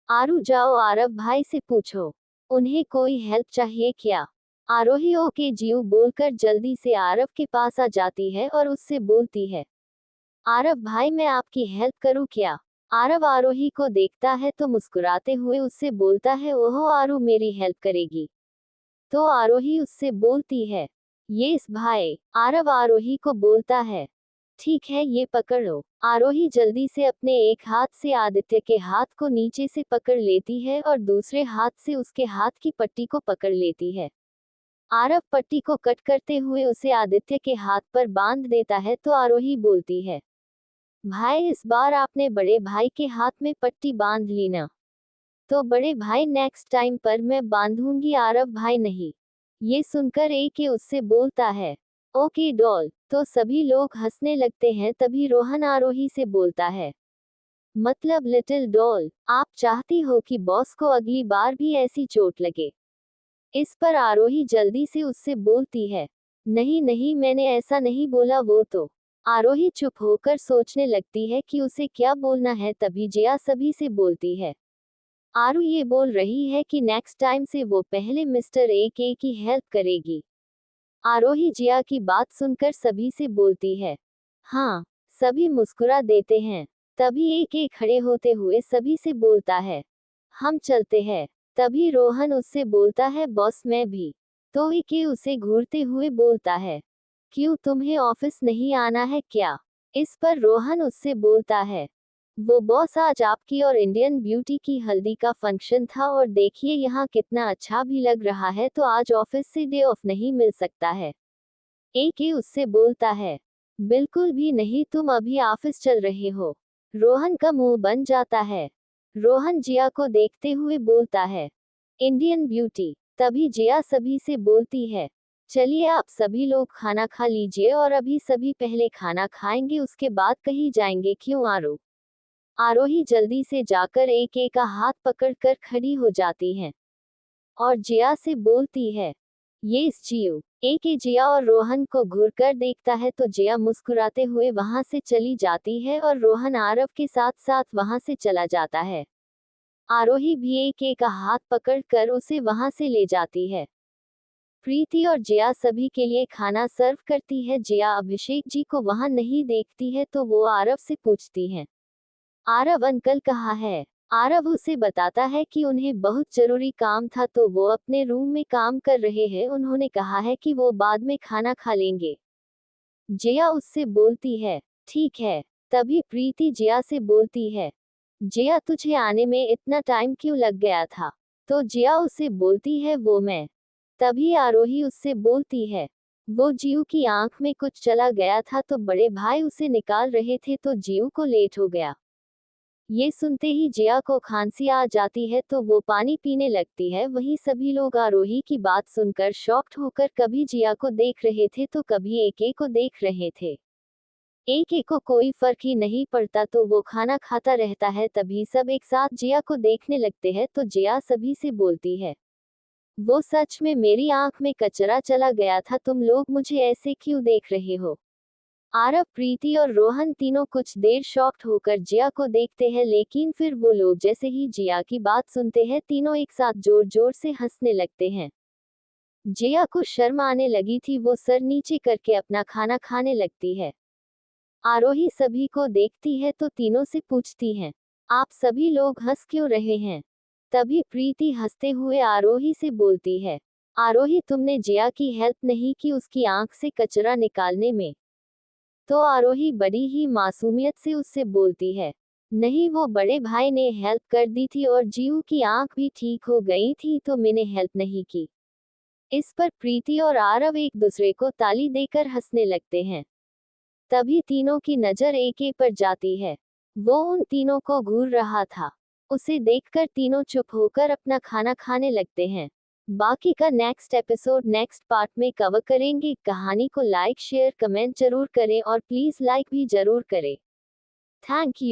A: आरू जाओ आरव भाई से पूछो, उन्हें कोई हेल्प चाहिए क्या? आरोही ओके जीव बोलकर जल्दी से आरव के पास आ जाती है और उससे बोलती है, आरव भाई, मैं आपकी हेल्प करूं क्या? आरव आरोही को देखता है तो मुस्कुराते हुए उससे बोलता है, ओहो आरू मेरी हेल्प करेगी? तो आरोही उससे बोलती है, यस भाई। आरव आरोही को बोलता है, ठीक है, ये पकड़ लो। आरोही जल्दी से अपने एक हाथ से आदित्य के हाथ को नीचे से पकड़ लेती है और दूसरे हाथ से उसके हाथ की पट्टी को पकड़ लेती है। आरव पट्टी को कट करते हुए उसे आदित्य के हाथ पर बांध देता है तो आरोही बोलती है, भाई इस बार आपने बड़े भाई के हाथ में पट्टी बांध ली ना? तो बड़े भाई नेक्स्ट टाइम पर मैं बांधूंगी, आरव भाई नहीं। ये सुनकर एके उससे बोलता है, ओके डॉल। तो सभी लोग हंसने लगते हैं। तभी रोहन आरोही से बोलता है, मतलब लिटिल डॉल, आप चाहती हो कि बॉस को अगली बार भी ऐसी चोट लगे? इस पर आरोही जल्दी से उससे बोलती है, नहीं नहीं, मैंने ऐसा नहीं बोला। वो तो आरोही चुप होकर सोचने लगती है कि उसे क्या बोलना है। तभी जिया सभी से बोलती है, आरू ये बोल रही है कि नेक्स्ट टाइम से वो पहले मिस्टर ए के की हेल्प करेगी। आरोही जिया की बात सुनकर सभी से बोलती है, हाँ। सभी मुस्कुरा देते हैं। तभी एक एक खड़े होते हुए सभी से बोलता है, हम चलते हैं। तभी रोहन उससे बोलता है, बॉस मैं भी। तो एके उसे घूरते हुए बोलता है, क्यों, तुम्हें ऑफिस नहीं आना है क्या? इस पर रोहन उससे बोलता है, वो बॉस, आज आपकी और इंडियन ब्यूटी की हल्दी का फंक्शन था और देखिए यहाँ कितना अच्छा भी लग रहा है, तो आज ऑफिस से डे ऑफ नहीं मिल सकता है? एके उससे बोलता है, बिल्कुल भी नहीं, तुम अभी ऑफिस चल रहे हो। रोहन का मुंह बन जाता है। रोहन जिया को देखते हुए बोलता है, इंडियन ब्यूटी। तभी जिया सभी से बोलती है, चलिए आप सभी लोग खाना खा लीजिए, और अभी सभी पहले खाना खाएंगे, उसके बाद कहीं जाएंगे, क्यों आरो? आरोही जल्दी से जाकर एके का हाथ पकड़कर खड़ी हो जाती है और जिया से बोलती है, ये जियो। एके जिया और रोहन को घूरकर देखता है तो जिया मुस्कुराते हुए वहां से चली जाती है और रोहन आरव के साथ साथ वहां से चला जाता है। आरोही भी एके का हाथ पकड़कर उसे वहां से ले जाती है। प्रीति और जिया सभी के लिए खाना सर्व करती है। जिया अभिषेक जी को वहां नहीं देखती है तो वो आरव से पूछती है, आरव अंकल कहाँ है? आरव उसे बताता है कि उन्हें बहुत जरूरी काम था तो वो अपने रूम में काम कर रहे हैं, उन्होंने कहा है कि वो बाद में खाना खा लेंगे। जिया उससे बोलती है, ठीक है। तभी प्रीति जिया से बोलती है, जिया तुझे आने में इतना टाइम क्यों लग गया था? तो जिया उसे बोलती है, वो मैं। तभी आरोही उससे बोलती है, वो जीव की आंख में कुछ चला गया था तो बड़े भाई उसे निकाल रहे थे तो जीव को लेट हो गया। ये सुनते ही जिया को खांसी आ जाती है तो वो पानी पीने लगती है। वहीं सभी लोग आरोही की बात सुनकर शॉक्ड होकर कभी जिया को देख रहे थे तो कभी एके को देख रहे थे। एके को कोई फर्क ही नहीं पड़ता तो वो खाना खाता रहता है। तभी सब एक साथ जिया को देखने लगते हैं तो जिया सभी से बोलती है, वो सच में मेरी आंख में कचरा चला गया था, तुम लोग मुझे ऐसे क्यों देख रहे हो? आरव, प्रीति और रोहन तीनों कुछ देर शॉक्ड होकर जिया को देखते हैं, लेकिन फिर वो लोग जैसे ही जिया की बात सुनते हैं तीनों एक साथ जोर जोर से हंसने लगते हैं। जिया को शर्म आने लगी थी, वो सर नीचे करके अपना खाना खाने लगती है। आरोही सभी को देखती है तो तीनों से पूछती है, आप सभी लोग हंस क्यों रहे हैं? तभी प्रीति हंसते हुए आरोही से बोलती है, आरोही तुमने जिया की हेल्प नहीं की उसकी आंख से कचरा निकालने में? तो आरोही बड़ी ही मासूमियत से उससे बोलती है, नहीं, वो बड़े भाई ने हेल्प कर दी थी और जीव की आंख भी ठीक हो गई थी तो मैंने हेल्प नहीं की। इस पर प्रीति और आरव एक दूसरे को ताली देकर हंसने लगते हैं। तभी तीनों की नजर एके पर जाती है। वो उन तीनों को घूर रहा था। उसे देखकर तीनों चुप होकर अपना खाना खाने लगते हैं। बाकी का नेक्स्ट एपिसोड नेक्स्ट पार्ट में कवर करेंगे। कहानी को लाइक शेयर कमेंट जरूर करें और प्लीज लाइक भी जरूर करें। Thank you.